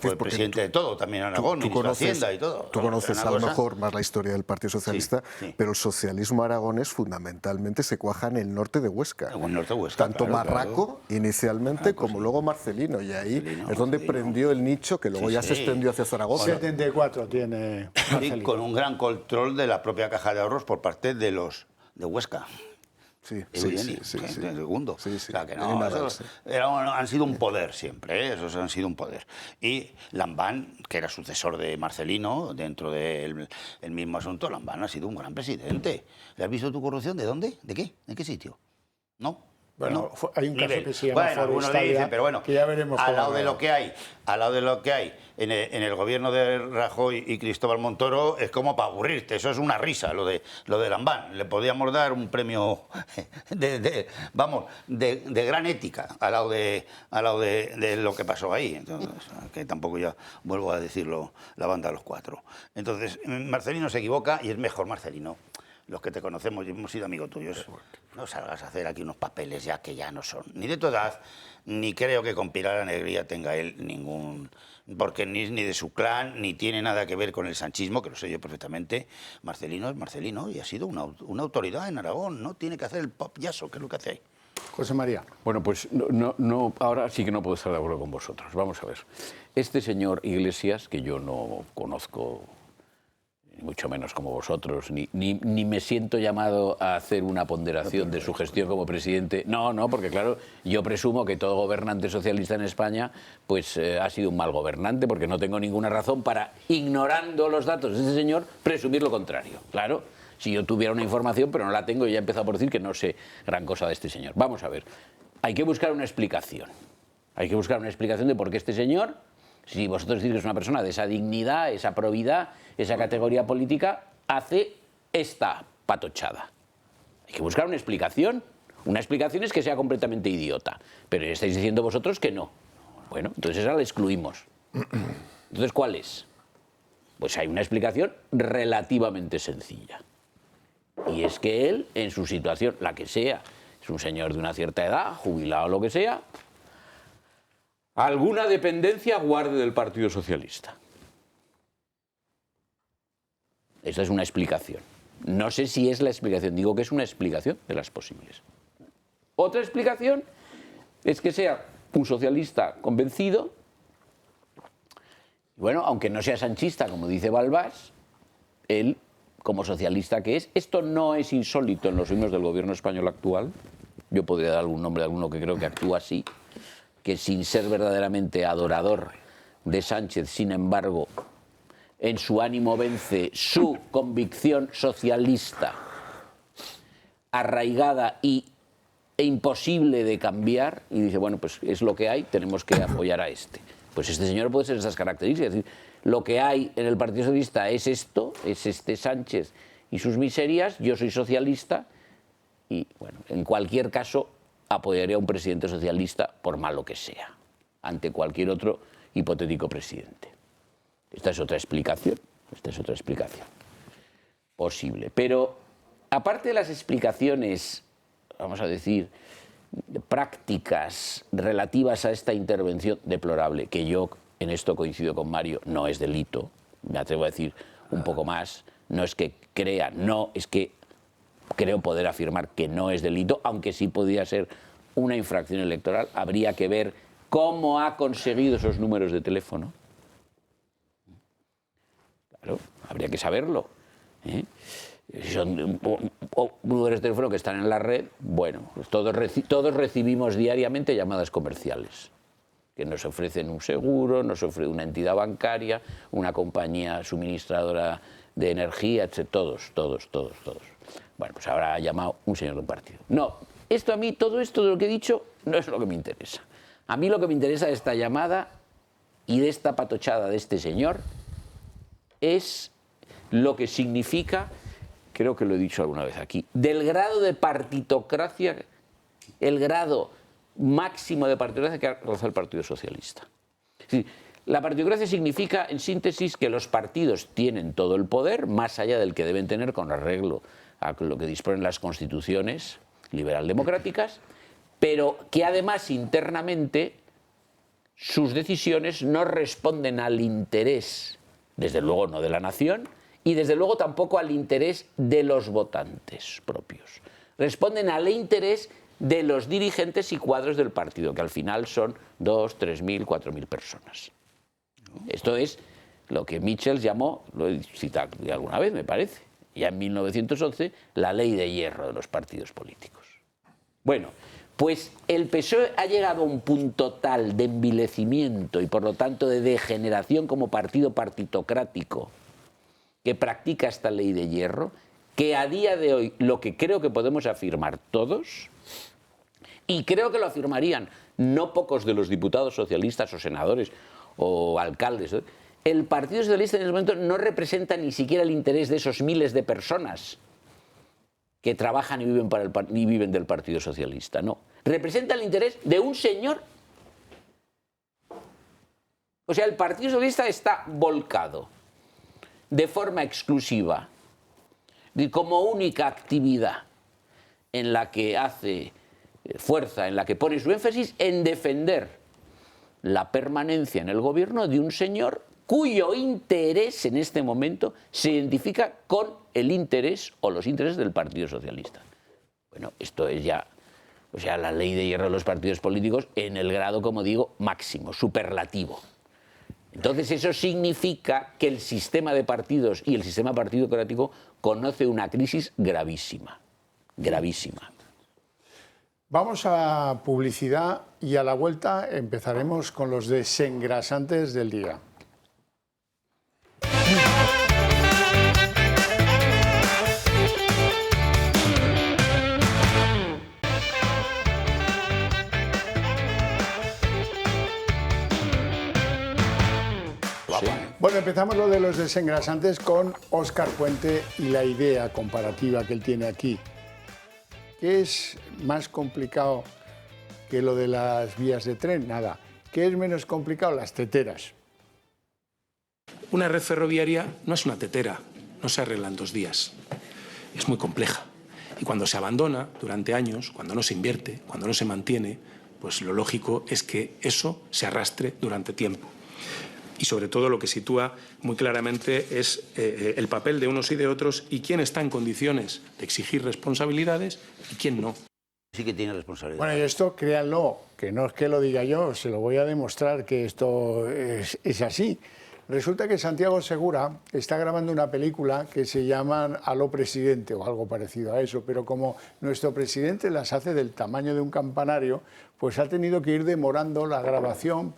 fue presidente de todo, también en Aragón, ministro de Hacienda y todo. Tú conoces a lo mejor más la historia del Partido Socialista, pero el socialismo aragonés fundamentalmente se cuaja en el norte de Huesca. En el norte de Huesca, tanto Marraco inicialmente como luego Marcelino, y ahí es donde prendió el nicho que luego ya se extendió hacia Zaragoza. 74 tiene Marcelino. Y con un gran control de la propia Caja de Ahorros por parte de los de Huesca. Segundo. O sea, que no, han sido un poder siempre, esos han sido un poder. Y Lambán, que era sucesor de Marcelino, dentro del mismo asunto, Lambán ha sido un gran presidente. ¿Le has visto tu corrupción? ¿De dónde? ¿De qué? ¿En qué sitio? ¿No? Bueno, hay un caso que se llama Forestalia, dice, pero bueno, que ya veremos al lado de lo que hay en el gobierno de Rajoy y Cristóbal Montoro, es como para aburrirte. Eso es una risa, lo de Lambán. Le podíamos dar un premio de gran ética al lado de lo que pasó ahí. Entonces, que tampoco ya vuelvo a decirlo, la banda de los 4. Entonces, Marcelino se equivoca y es mejor Marcelino. Los que te conocemos y hemos sido amigos tuyos, no salgas a hacer aquí unos papeles ya que ya no son ni de tu edad, ni creo que con Pilar Alegría tenga él ningún... Porque ni de su clan, ni tiene nada que ver con el sanchismo, que lo sé yo perfectamente. Marcelino es Marcelino y ha sido una autoridad en Aragón, no tiene que hacer el payaso, que es lo que hace ahí. José María. Bueno, pues no, ahora sí que no puedo estar de acuerdo con vosotros. Vamos a ver. Este señor Iglesias, que yo no conozco ni mucho menos como vosotros, ni me siento llamado a hacer una ponderación de su gestión como presidente. No, porque claro, yo presumo que todo gobernante socialista en España pues ha sido un mal gobernante, porque no tengo ninguna razón para, ignorando los datos de ese señor, presumir lo contrario. Claro, si yo tuviera una información, pero no la tengo, y ya he empezado por decir que no sé gran cosa de este señor. Vamos a ver, hay que buscar una explicación. Hay que buscar una explicación de por qué este señor, si vosotros decís que es una persona de esa dignidad, esa probidad, esa categoría política, hace esta patochada. Hay que buscar una explicación. Una explicación es que sea completamente idiota. Pero estáis diciendo vosotros que no. Bueno, entonces esa la excluimos. Entonces, ¿cuál es? Pues hay una explicación relativamente sencilla. Y es que él, en su situación, la que sea, es un señor de una cierta edad, jubilado o lo que sea, alguna dependencia guarde del Partido Socialista. Esa es una explicación. No sé si es la explicación, digo que es una explicación de las posibles. Otra explicación es que sea un socialista convencido, bueno, aunque no sea sanchista, como dice Balbás, él, como socialista que es, esto no es insólito en los himnos del gobierno español actual, yo podría dar algún nombre de alguno que creo que actúa así, que sin ser verdaderamente adorador de Sánchez, sin embargo, en su ánimo vence su convicción socialista, arraigada e imposible de cambiar, y dice, bueno, pues es lo que hay, tenemos que apoyar a este. Pues este señor puede ser esas características, es decir, lo que hay en el Partido Socialista es esto, es este Sánchez y sus miserias, yo soy socialista, y bueno, en cualquier caso apoyaré a un presidente socialista por malo que sea, ante cualquier otro hipotético presidente. Esta es otra explicación posible. Pero aparte de las explicaciones, vamos a decir, prácticas relativas a esta intervención deplorable, que yo en esto coincido con Mario, no es delito, me atrevo a decir un poco más, no es que crea, no, es que creo poder afirmar que no es delito, aunque sí podría ser una infracción electoral. Habría que ver cómo ha conseguido esos números de teléfono. Claro, habría que saberlo. Son números de teléfono que están en la red. Bueno, pues todos recibimos diariamente llamadas comerciales, que nos ofrecen un seguro, nos ofrece una entidad bancaria, una compañía suministradora de energía, etc. Todos. Bueno, pues ahora ha llamado un señor de un partido. No, todo esto de lo que he dicho no es lo que me interesa. A mí lo que me interesa de esta llamada y de esta patochada de este señor es lo que significa, creo que lo he dicho alguna vez aquí, del grado de partitocracia, el grado máximo de partitocracia que ha alcanzado el Partido Socialista. Sí, la partitocracia significa, en síntesis, que los partidos tienen todo el poder, más allá del que deben tener con arreglo a lo que disponen las constituciones liberal-democráticas, pero que además internamente sus decisiones no responden al interés, desde luego no de la nación, y desde luego tampoco al interés de los votantes propios. Responden al interés de los dirigentes y cuadros del partido, que al final son 2.000, 3.000, 4.000 personas. Esto es lo que Michels llamó, lo he citado alguna vez, me parece, ya en 1911, la ley de hierro de los partidos políticos. Bueno, pues el PSOE ha llegado a un punto tal de envilecimiento y por lo tanto de degeneración como partido partitocrático que practica esta ley de hierro, que a día de hoy lo que creo que podemos afirmar todos, y creo que lo afirmarían no pocos de los diputados socialistas o senadores o alcaldes, el Partido Socialista en ese momento no representa ni siquiera el interés de esos miles de personas que trabajan y viven del Partido Socialista, no. Representa el interés de un señor. O sea, el Partido Socialista está volcado de forma exclusiva, como única actividad en la que hace fuerza, en la que pone su énfasis en defender la permanencia en el gobierno de un señor cuyo interés en este momento se identifica con el interés o los intereses del Partido Socialista. Bueno, esto es ya, o sea, la ley de hierro de los partidos políticos en el grado, como digo, máximo, superlativo. Entonces eso significa que el sistema de partidos y el sistema partidocrático conoce una crisis gravísima, gravísima. Vamos a publicidad y a la vuelta empezaremos con los desengrasantes del día. Bueno, empezamos lo de los desengrasantes con Óscar Puente y la idea comparativa que él tiene aquí. ¿Qué es más complicado que lo de las vías de tren? Nada. ¿Qué es menos complicado? Las teteras. Una red ferroviaria no es una tetera, no se arregla en 2 días. Es muy compleja. Y cuando se abandona durante años, cuando no se invierte, cuando no se mantiene, pues lo lógico es que eso se arrastre durante tiempo. Y sobre todo lo que sitúa muy claramente es el papel de unos y de otros y quién está en condiciones de exigir responsabilidades y quién no. Sí que tiene responsabilidad. Bueno, y esto, créanlo, que no es que lo diga yo, se lo voy a demostrar que esto es así. Resulta que Santiago Segura está grabando una película que se llama Aló Presidente o algo parecido a eso, pero como nuestro presidente las hace del tamaño de un campanario, pues ha tenido que ir demorando la grabación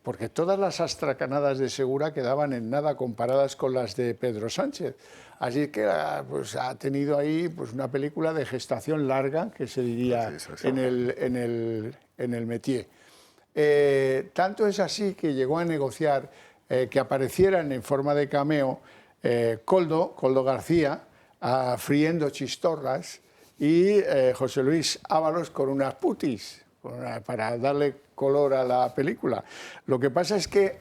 porque todas las astracanadas de Segura quedaban en nada comparadas con las de Pedro Sánchez. Así que pues, ha tenido ahí pues, una película de gestación larga, que se diría en el métier. Tanto es así que llegó a negociar que aparecieran en forma de cameo Koldo García, friendo chistorras, y José Luis Ábalos con unas putis, para darle color a la película. Lo que pasa es que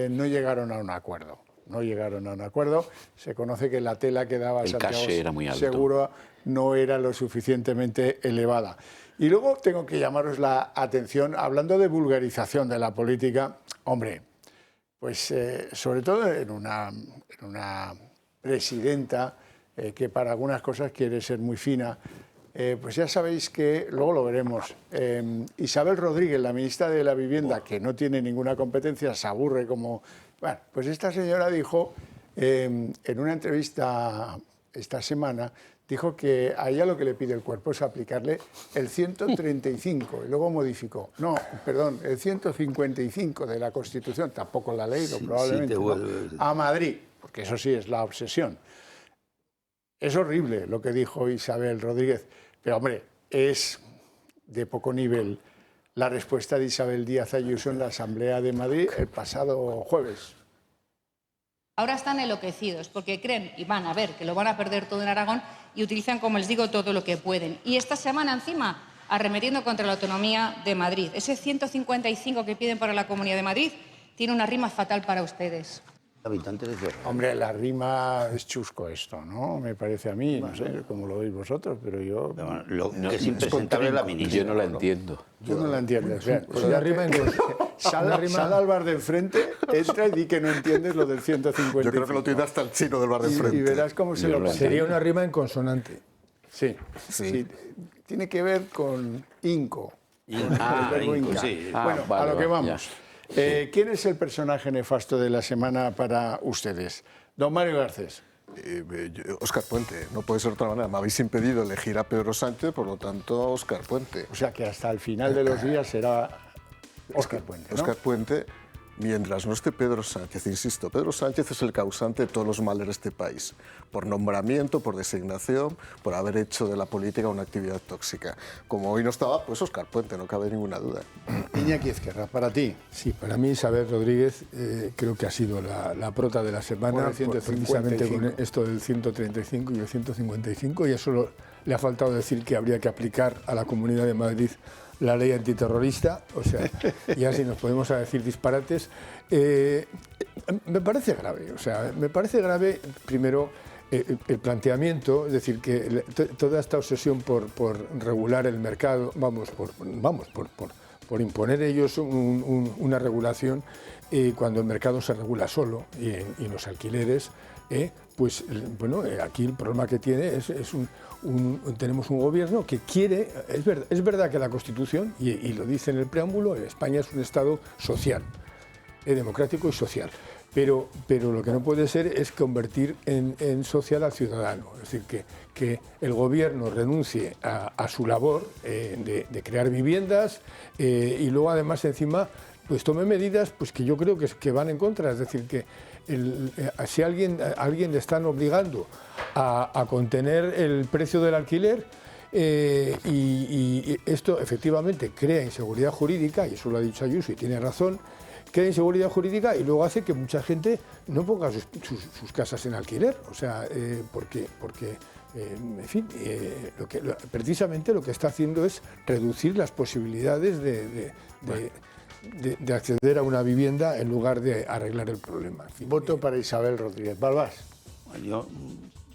no llegaron a un acuerdo. No llegaron a un acuerdo. Se conoce que la tela que daba Santiago Segura no era lo suficientemente elevada. Y luego tengo que llamaros la atención, hablando de vulgarización de la política, hombre, pues sobre todo en una presidenta que para algunas cosas quiere ser muy fina. Pues ya sabéis que, luego lo veremos, Isabel Rodríguez, la ministra de la Vivienda, que no tiene ninguna competencia, se aburre como... Bueno, pues esta señora dijo, en una entrevista esta semana, dijo que a ella lo que le pide el cuerpo es aplicarle el 135, y luego modificó. No, perdón, el 155 de la Constitución, tampoco la ley, probablemente, ¿no? A Madrid, porque eso sí es la obsesión. Es horrible lo que dijo Isabel Rodríguez, pero hombre, es de poco nivel la respuesta de Isabel Díaz Ayuso en la Asamblea de Madrid el pasado jueves. Ahora están enloquecidos porque creen y van a ver que lo van a perder todo en Aragón y utilizan, como les digo, todo lo que pueden. Y esta semana encima arremetiendo contra la autonomía de Madrid. Ese 155 que piden para la Comunidad de Madrid tiene una rima fatal para ustedes. Hombre, la rima es chusco esto, ¿no? Me parece a mí, no sé cómo lo veis vosotros, pero yo... Lo que es impresentable la ministra. Yo no la entiendo. Tú no la entiendes. Pues la rima en sal al bar de enfrente, entra y di que no entiendes lo del 155. Yo creo que lo tiene hasta el chino del bar de enfrente. Y verás cómo se lo... Sería una rima en consonante. Sí. Tiene que ver con inco. Inca. Sí. Bueno, vale, a lo que vamos. ¿Quién es el personaje nefasto de la semana para ustedes? Don Mario Garcés. Óscar Puente, no puede ser de otra manera. Me habéis impedido elegir a Pedro Sánchez, por lo tanto, Óscar Puente. O sea que hasta el final de los días será Óscar Puente, ¿no? Óscar Puente, mientras no esté Pedro Sánchez, insisto, Pedro Sánchez es el causante de todos los males de este país, por nombramiento, por designación, por haber hecho de la política una actividad tóxica. Como hoy no estaba, pues Óscar Puente, no cabe ninguna duda. Iñaki Ezquerra, para ti. Sí, para mí Isabel Rodríguez creo que ha sido la prota de la semana, precisamente con esto del 135 y el 155, y eso le ha faltado decir que habría que aplicar a la Comunidad de Madrid la ley antiterrorista, o sea, ya si nos podemos decir disparates. Me parece grave, primero, el planteamiento, es decir, que toda esta obsesión por regular el mercado, por imponer ellos una regulación, cuando el mercado se regula solo y en los alquileres, pues bueno, aquí el problema que tiene tenemos un gobierno que quiere, es verdad que la Constitución, y lo dice en el preámbulo, España es un Estado social, democrático y social. Pero lo que no puede ser es convertir en social al ciudadano. Es decir, que el gobierno renuncie a su labor de crear viviendas y luego además encima pues tome medidas pues que yo creo que van en contra. Es decir, que si a alguien le están obligando a contener el precio del alquiler, y esto efectivamente crea inseguridad jurídica, y eso lo ha dicho Ayuso y tiene razón, crea inseguridad jurídica y luego hace que mucha gente no ponga sus casas en alquiler, o sea, porque en fin, precisamente lo que está haciendo es reducir las posibilidades de acceder a una vivienda en lugar de arreglar el problema. En fin, voto para Isabel Rodríguez. Balbás. Yo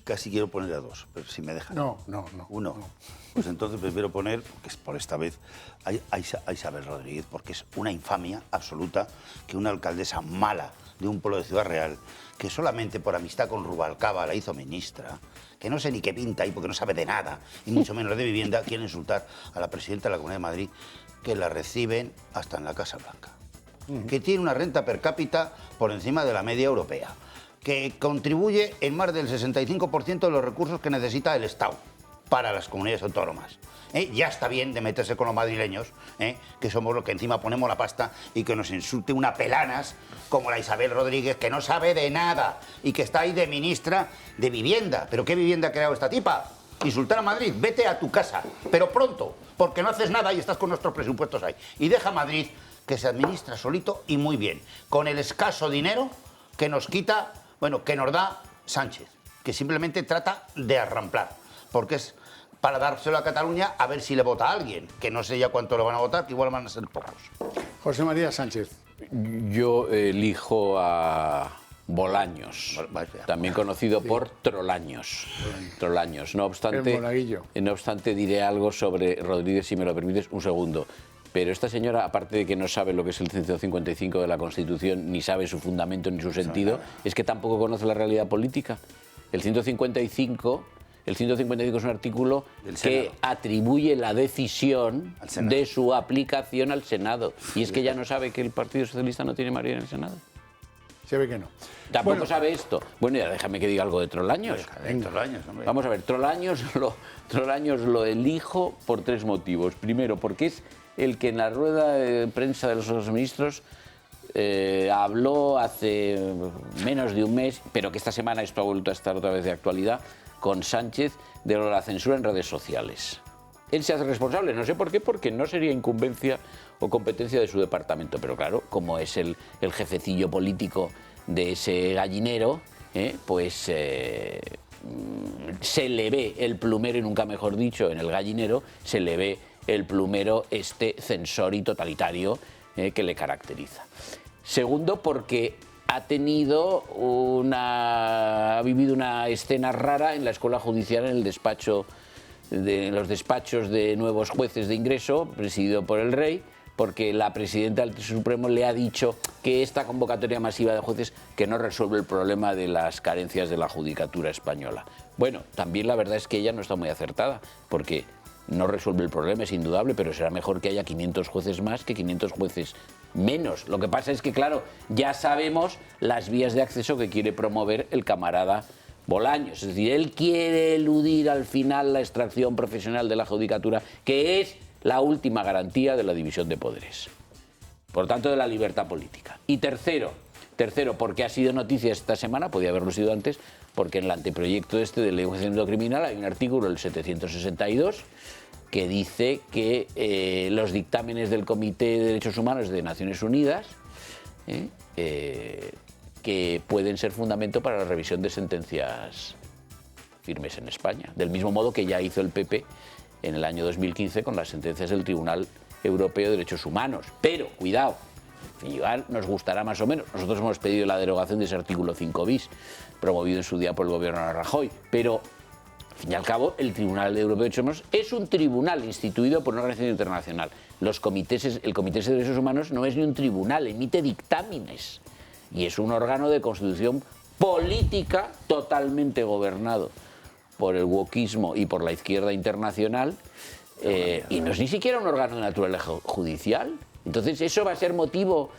casi quiero poner a dos, pero si me dejan. No. Uno. No. Pues entonces prefiero poner, que es por esta vez, a Isabel Rodríguez, porque es una infamia absoluta que una alcaldesa mala de un pueblo de Ciudad Real, que solamente por amistad con Rubalcaba la hizo ministra, que no sé ni qué pinta ahí porque no sabe de nada, y mucho menos de vivienda, quiere insultar a la presidenta de la Comunidad de Madrid, que la reciben hasta en la Casa Blanca, que tiene una renta per cápita por encima de la media europea, que contribuye en más del 65% de los recursos que necesita el Estado para las comunidades autónomas. Ya está bien de meterse con los madrileños, que somos los que encima ponemos la pasta, y que nos insulte una pelanas como la Isabel Rodríguez, que no sabe de nada y que está ahí de ministra de vivienda. ¿Pero qué vivienda ha creado esta tipa? Insultar a Madrid, vete a tu casa, pero pronto, porque no haces nada y estás con nuestros presupuestos ahí. Y deja Madrid que se administra solito y muy bien, con el escaso dinero que nos quita, que nos da Sánchez, que simplemente trata de arramplar, porque es para dárselo a Cataluña a ver si le vota a alguien, que no sé ya cuánto le van a votar, que igual van a ser pocos. José María Sánchez. Yo elijo a Bolaños, también conocido por Trolaños. No obstante, diré algo sobre Rodríguez, si me lo permites, un segundo. Pero esta señora, aparte de que no sabe lo que es el 155 de la Constitución, ni sabe su fundamento ni su sentido, es que tampoco conoce la realidad política. El 155 es un artículo que atribuye la decisión de su aplicación al Senado. Y es que ya no sabe que el Partido Socialista no tiene mayoría en el Senado. Se ve que no. Tampoco sabe esto. Bueno, ya déjame que diga algo de Trolaños. Vamos a ver, Trolaños lo elijo por tres motivos. Primero, porque es el que en la rueda de prensa de los ministros habló hace menos de un mes, pero que esta semana esto ha vuelto a estar otra vez de actualidad, con Sánchez, de la censura en redes sociales. Él se hace responsable, no sé por qué, porque no sería incumbencia o competencia de su departamento, pero claro, como es el jefecillo político de ese gallinero, pues se le ve el plumero, y nunca mejor dicho, en el gallinero, se le ve el plumero censor y totalitario que le caracteriza. Segundo, porque ha vivido una escena rara en la escuela judicial, en los despachos de nuevos jueces de ingreso, presidido por el rey, porque la presidenta del Supremo le ha dicho que esta convocatoria masiva de jueces que no resuelve el problema de las carencias de la judicatura española. Bueno, también la verdad es que ella no está muy acertada, porque no resuelve el problema, es indudable, pero será mejor que haya 500 jueces más que 500 jueces menos. Lo que pasa es que, claro, ya sabemos las vías de acceso que quiere promover el camarada Bolaños. Es decir, él quiere eludir al final la extracción profesional de la judicatura, que es la última garantía de la división de poderes. Por tanto, de la libertad política. Y tercero, porque ha sido noticia esta semana, podía haberlo sido antes, porque en el anteproyecto de ley de enjuiciamiento criminal hay un artículo, el 762, que dice que los dictámenes del Comité de Derechos Humanos de Naciones Unidas que pueden ser fundamento para la revisión de sentencias firmes en España, del mismo modo que ya hizo el PP en el año 2015 con las sentencias del Tribunal Europeo de Derechos Humanos. Pero, cuidado, igual nos gustará más o menos. Nosotros hemos pedido la derogación de ese artículo 5 bis, promovido en su día por el gobierno de Rajoy, pero al fin y al cabo, el Tribunal Europeo de Derechos Humanos es un tribunal instituido por una organización internacional. El Comité de Derechos Humanos no es ni un tribunal, emite dictámenes. Y es un órgano de constitución política totalmente gobernado por el wokismo y por la izquierda internacional. Y no es ni siquiera un órgano de naturaleza judicial. Entonces, eso va a ser motivo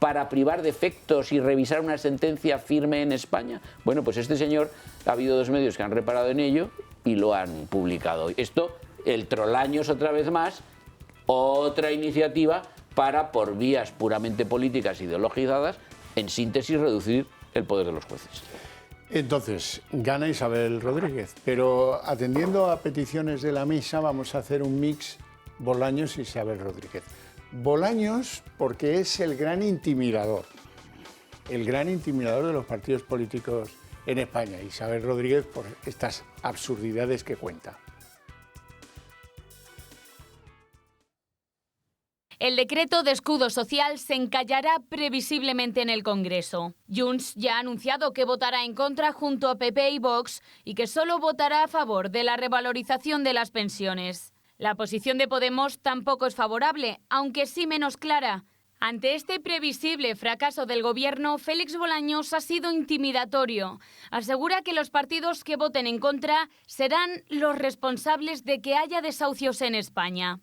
para privar de efectos y revisar una sentencia firme en España? Bueno, pues este señor, ha habido 2 medios que han reparado en ello y lo han publicado. Esto, el Trolaños otra vez más, otra iniciativa para, por vías puramente políticas ideologizadas, en síntesis, reducir el poder de los jueces. Entonces, gana Isabel Rodríguez, pero atendiendo a peticiones de la mesa vamos a hacer un mix Bolaños-Isabel Rodríguez. Bolaños porque es el gran intimidador de los partidos políticos en España. Isabel Rodríguez por estas absurdidades que cuenta. El decreto de escudo social se encallará previsiblemente en el Congreso. Junts ya ha anunciado que votará en contra junto a PP y Vox y que solo votará a favor de la revalorización de las pensiones. La posición de Podemos tampoco es favorable, aunque sí menos clara. Ante este previsible fracaso del Gobierno, Félix Bolaños ha sido intimidatorio. Asegura que los partidos que voten en contra serán los responsables de que haya desahucios en España.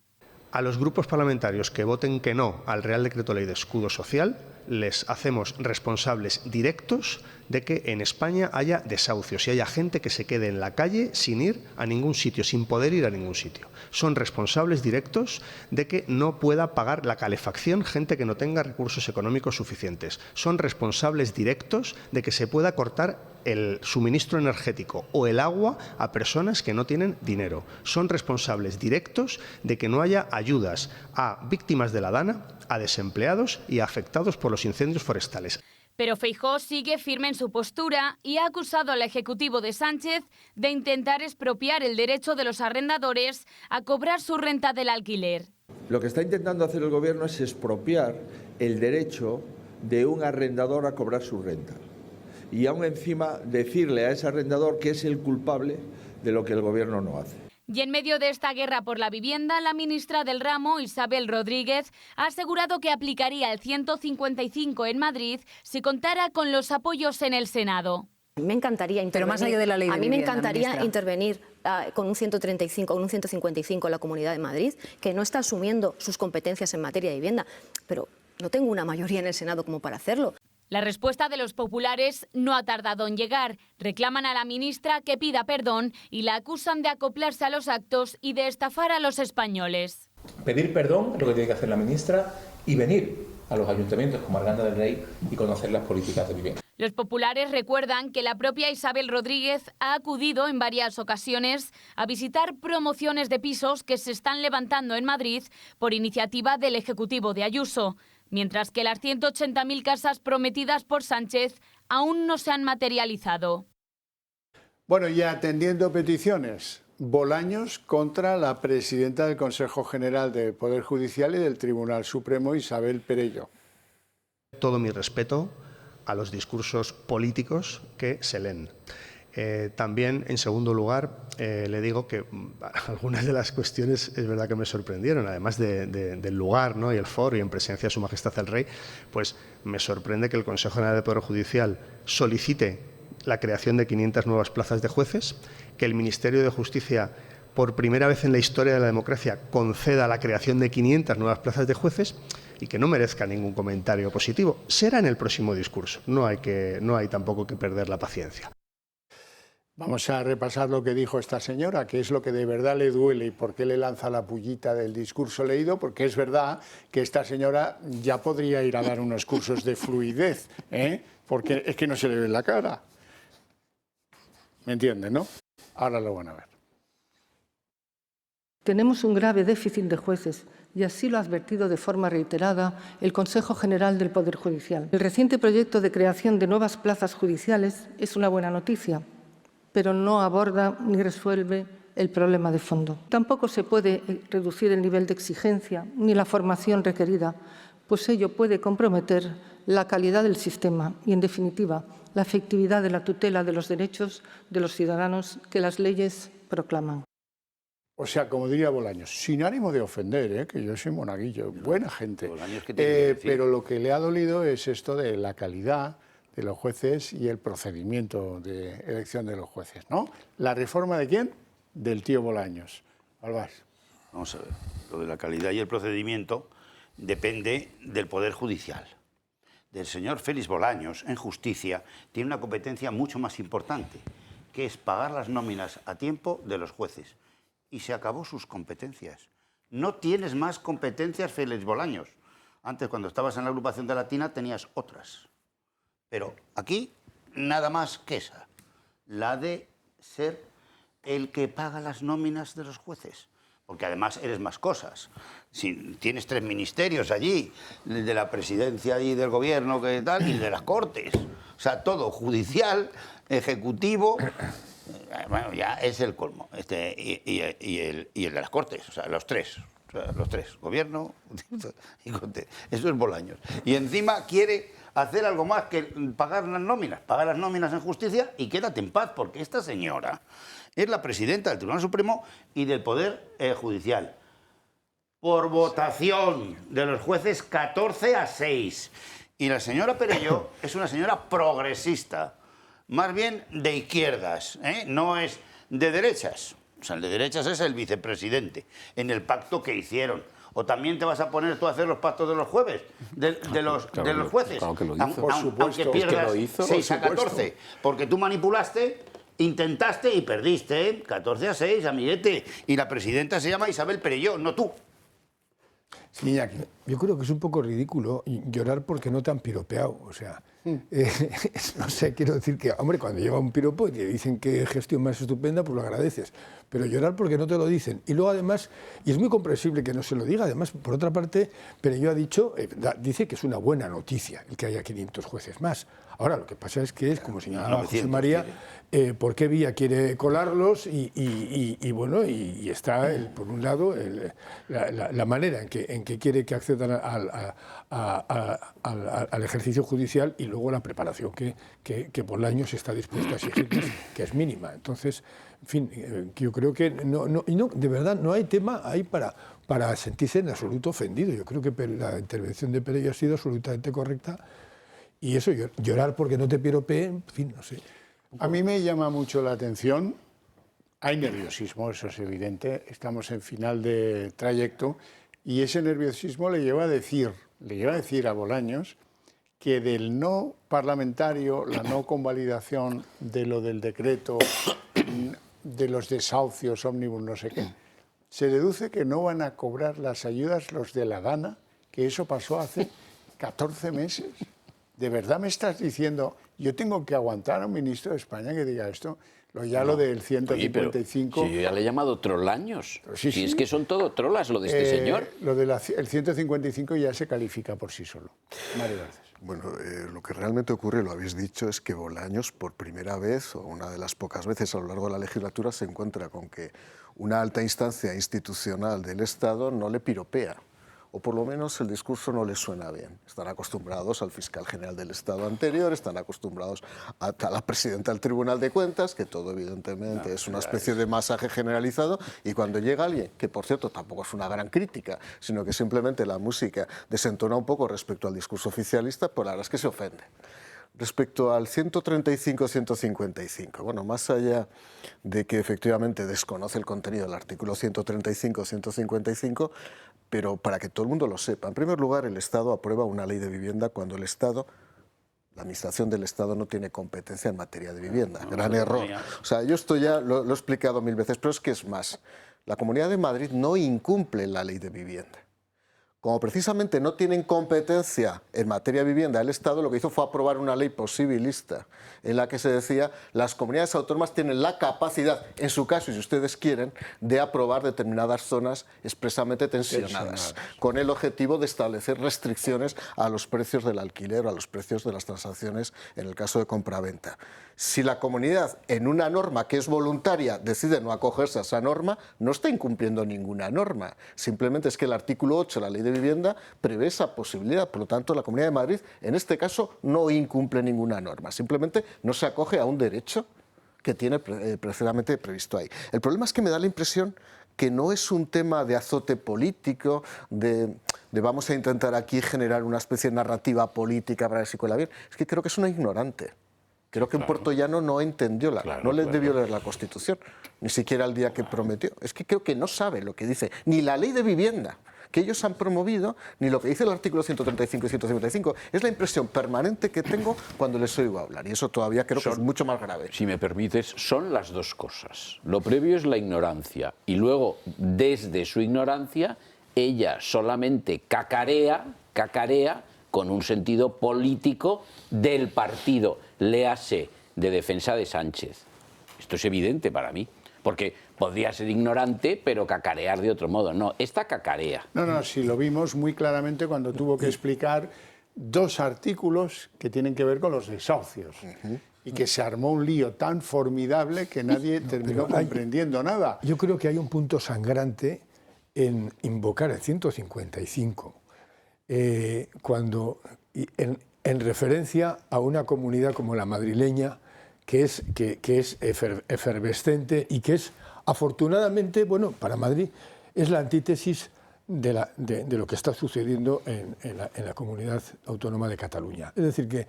A los grupos parlamentarios que voten que no al Real Decreto Ley de Escudo Social, les hacemos responsables directos de que en España haya desahucios y haya gente que se quede en la calle sin ir a ningún sitio, sin poder ir a ningún sitio. Son responsables directos de que no pueda pagar la calefacción gente que no tenga recursos económicos suficientes. Son responsables directos de que se pueda cortar el suministro energético o el agua a personas que no tienen dinero. Son responsables directos de que no haya ayudas a víctimas de la DANA, a desempleados y a afectados por los incendios forestales. Pero Feijóo sigue firme en su postura y ha acusado al Ejecutivo de Sánchez de intentar expropiar el derecho de los arrendadores a cobrar su renta del alquiler. Lo que está intentando hacer el Gobierno es expropiar el derecho de un arrendador a cobrar su renta. Y aún encima decirle a ese arrendador que es el culpable de lo que el Gobierno no hace. Y en medio de esta guerra por la vivienda, la ministra del ramo, Isabel Rodríguez, ha asegurado que aplicaría el 155 en Madrid si contara con los apoyos en el Senado. Me encantaría intervenir. Pero más allá de la ley de vivienda, vivienda, a mí me encantaría ministra, intervenir con un 135 o un 155 en la Comunidad de Madrid, que no está asumiendo sus competencias en materia de vivienda, pero no tengo una mayoría en el Senado como para hacerlo. La respuesta de los populares no ha tardado en llegar. Reclaman a la ministra que pida perdón y la acusan de acoplarse a los actos y de estafar a los españoles. Pedir perdón es lo que tiene que hacer la ministra y venir a los ayuntamientos como Arganda del Rey y conocer las políticas de vivienda. Los populares recuerdan que la propia Isabel Rodríguez ha acudido en varias ocasiones a visitar promociones de pisos que se están levantando en Madrid por iniciativa del Ejecutivo de Ayuso, mientras que las 180.000 casas prometidas por Sánchez aún no se han materializado. Bueno, y atendiendo peticiones, Bolaños contra la presidenta del Consejo General del Poder Judicial y del Tribunal Supremo, Isabel Perello. Todo mi respeto a los discursos políticos que se leen. También, en segundo lugar, le digo que algunas de las cuestiones es verdad que me sorprendieron, además del lugar, ¿no?, y el foro y en presencia de Su Majestad el Rey, pues me sorprende que el Consejo General del Poder Judicial solicite la creación de 500 nuevas plazas de jueces, que el Ministerio de Justicia, por primera vez en la historia de la democracia, conceda la creación de 500 nuevas plazas de jueces y que no merezca ningún comentario positivo. Será en el próximo discurso, no hay tampoco que perder la paciencia. Vamos a repasar lo que dijo esta señora, que es lo que de verdad le duele y por qué le lanza la pullita del discurso leído, porque es verdad que esta señora ya podría ir a dar unos cursos de fluidez, porque es que no se le ve en la cara. ¿Me entienden, no? Ahora lo van a ver. Tenemos un grave déficit de jueces y así lo ha advertido de forma reiterada el Consejo General del Poder Judicial. El reciente proyecto de creación de nuevas plazas judiciales es una buena noticia, pero no aborda ni resuelve el problema de fondo. Tampoco se puede reducir el nivel de exigencia ni la formación requerida, pues ello puede comprometer la calidad del sistema y, en definitiva, la efectividad de la tutela de los derechos de los ciudadanos que las leyes proclaman. O sea, como diría Bolaños, sin ánimo de ofender, que yo soy monaguillo, buena gente, pero lo que le ha dolido es esto de la calidad de los jueces y el procedimiento de elección de los jueces, ¿no? ¿La reforma de quién? Del tío Bolaños. Albás. Vamos a ver, lo de la calidad y el procedimiento depende del Poder Judicial. del señor Félix Bolaños en justicia tiene una competencia mucho más importante, que es pagar las nóminas a tiempo de los jueces. Y se acabó sus competencias. No tienes más competencias, Félix Bolaños. Antes, cuando estabas en la agrupación de Latina, tenías otras. Pero aquí, nada más que esa. La de ser el que paga las nóminas de los jueces. Porque además eres más cosas. Si tienes 3 ministerios allí, el de la presidencia y del gobierno, que tal, y el de las cortes. O sea, todo, judicial, ejecutivo. Bueno, ya es el colmo. Y el de las cortes, o sea, los tres. O sea, los tres, gobierno y corte. Eso es Bolaños. Y encima quiere hacer algo más que pagar las nóminas en justicia y quédate en paz, porque esta señora es la presidenta del Tribunal Supremo y del Poder Judicial. Por votación de los jueces 14-6. Y la señora Perelló es una señora progresista, más bien de izquierdas, ¿eh? No es de derechas. O sea, el de derechas es el vicepresidente, en el pacto que hicieron. O también te vas a poner tú a hacer los pactos de los jueves, de los jueces. Claro que lo hizo. Por supuesto. Aunque pierdas es que lo hizo, 6-14, porque tú manipulaste, intentaste y perdiste, ¿eh? 14-6, amiguete. Y la presidenta se llama Isabel Perelló, no tú. Sí, Iñaki, yo creo que es un poco ridículo llorar porque no te han piropeado. O sea, no sé, quiero decir que, hombre, cuando lleva un piropo y te dicen que gestión más estupenda, pues lo agradeces. Pero llorar porque no te lo dicen. Y luego, además, y es muy comprensible que no se lo diga, además, por otra parte, Perelló ha dicho, dice que es una buena noticia el que haya 500 jueces más. Ahora, lo que pasa es que es, como señalaba José María, por qué vía quiere colarlos y bueno, y está, por un lado, la manera en que quiere que accedan al ejercicio judicial y luego la preparación que Bolaños está dispuesto a exigirles, que es mínima. Entonces, en fin, yo creo que de verdad no hay tema ahí para sentirse en absoluto ofendido. Yo creo que la intervención de Perelló ha sido absolutamente correcta. Y eso, llorar porque no te piropeen, en fin, no sé. A mí me llama mucho la atención, hay nerviosismo, eso es evidente, estamos en final de trayecto, y ese nerviosismo le lleva a decir a Bolaños que del no parlamentario, la no convalidación de lo del decreto, de los desahucios, ómnibus, no sé qué, se deduce que no van a cobrar las ayudas los de la gana, que eso pasó hace 14 meses. ¿De verdad me estás diciendo, yo tengo que aguantar a un ministro de España que diga esto? Lo del 155... Oye, pero si yo ya le he llamado trolaños. Sí, si es que son todo trolas lo de este señor. Lo del 155 ya se califica por sí solo. Mario Garcés. Bueno, lo que realmente ocurre, lo habéis dicho, es que Bolaños, por primera vez, o una de las pocas veces a lo largo de la legislatura, se encuentra con que una alta instancia institucional del Estado no le piropea. O por lo menos el discurso no les suena bien. Están acostumbrados al fiscal general del Estado anterior, están acostumbrados a la presidenta del Tribunal de Cuentas, que todo evidentemente es una especie de masaje generalizado, y cuando llega alguien, que por cierto tampoco es una gran crítica, sino que simplemente la música desentona un poco respecto al discurso oficialista, pues la verdad es que se ofende. Respecto al 135-155, bueno, más allá de que efectivamente desconoce el contenido del artículo 135-155, pero para que todo el mundo lo sepa, en primer lugar, el Estado aprueba una ley de vivienda cuando el Estado, la Administración del Estado no tiene competencia en materia de vivienda. Gran error. O sea, yo esto ya lo he explicado 1000 veces, pero es que es más. La Comunidad de Madrid no incumple la ley de vivienda. Como precisamente no tienen competencia en materia de vivienda, el Estado lo que hizo fue aprobar una ley posibilista en la que se decía las comunidades autónomas tienen la capacidad, en su caso, y si ustedes quieren, de aprobar determinadas zonas expresamente tensionadas, con el objetivo de establecer restricciones a los precios del alquiler o a los precios de las transacciones en el caso de compraventa. Si la comunidad, en una norma que es voluntaria, decide no acogerse a esa norma, no está incumpliendo ninguna norma. Simplemente es que el artículo 8 de la Ley de Vivienda prevé esa posibilidad. Por lo tanto, la Comunidad de Madrid, en este caso, no incumple ninguna norma. Simplemente no se acoge a un derecho que tiene precisamente previsto ahí. El problema es que me da la impresión que no es un tema de azote político, de vamos a intentar aquí generar una especie de narrativa política para ver si cuela bien. Es que creo que es una ignorante. Creo que en Puerto Llano no entendió, no le debió leer la Constitución, ni siquiera el día que prometió. Es que creo que no sabe lo que dice ni la Ley de Vivienda, que ellos han promovido, ni lo que dice el artículo 135 y 155. Es la impresión permanente que tengo cuando les oigo hablar, y eso todavía creo que es mucho más grave. Si me permites, son las dos cosas. Lo previo es la ignorancia, y luego, desde su ignorancia, ella solamente cacarea con un sentido político del partido, léase, de defensa de Sánchez. Esto es evidente para mí, porque podría ser ignorante, pero cacarear de otro modo. No, esta cacarea. No, sí, lo vimos muy claramente cuando tuvo que explicar 2 artículos que tienen que ver con los desahucios. Y que se armó un lío tan formidable que nadie terminó comprendiendo nada. Yo creo que hay un punto sangrante en invocar el 155, cuando en referencia a una comunidad como la madrileña, que es efervescente y que es, afortunadamente, bueno, para Madrid, es la antítesis de lo que está sucediendo en la comunidad autónoma de Cataluña. Es decir, que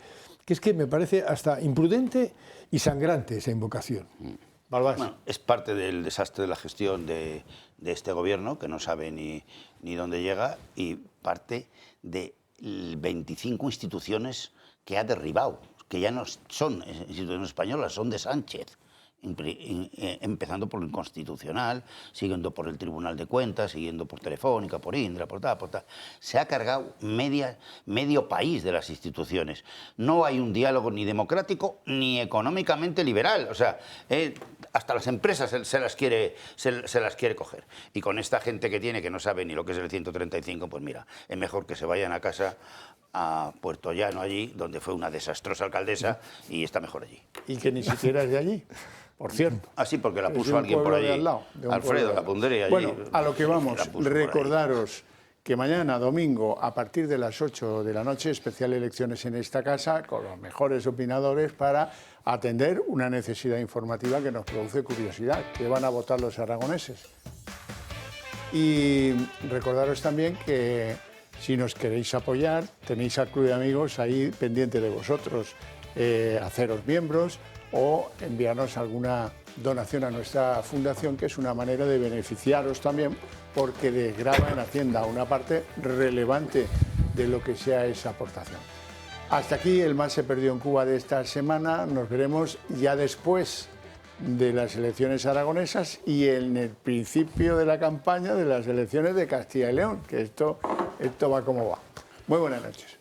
es que me parece hasta imprudente y sangrante esa invocación. Bueno, es parte del desastre de la gestión de este gobierno, que no sabe ni dónde llega, y parte de 25 instituciones que ha derribado, que ya no son instituciones españolas, son de Sánchez. Empezando por lo inconstitucional, siguiendo por el Tribunal de Cuentas, siguiendo por Telefónica, por Indra, por tal. Se ha cargado medio país de las instituciones. No hay un diálogo ni democrático ni económicamente liberal. O sea, hasta las empresas se las quiere coger. Y con esta gente que tiene, que no sabe ni lo que es el 135, pues mira, es mejor que se vayan a casa a Puerto Llano, allí, donde fue una desastrosa alcaldesa, y está mejor allí. Y que ni siquiera es de allí, por cierto. Ah, sí, porque la puso alguien por allí. Al lado, Alfredo, la pondré allí. Bueno, a lo que vamos, recordaros que mañana, domingo, a partir de las 8 de la noche, especial elecciones en esta casa, con los mejores opinadores para atender una necesidad informativa que nos produce curiosidad, que van a votar los aragoneses. Y recordaros también que si nos queréis apoyar, tenéis al Club de Amigos ahí pendiente de vosotros, haceros miembros o enviarnos alguna donación a nuestra fundación, que es una manera de beneficiaros también, porque desgrava en Hacienda una parte relevante de lo que sea esa aportación. Hasta aquí el Más se perdió en Cuba de esta semana. Nos veremos ya después de las elecciones aragonesas y en el principio de la campaña de las elecciones de Castilla y León, que esto va como va. Muy buenas noches.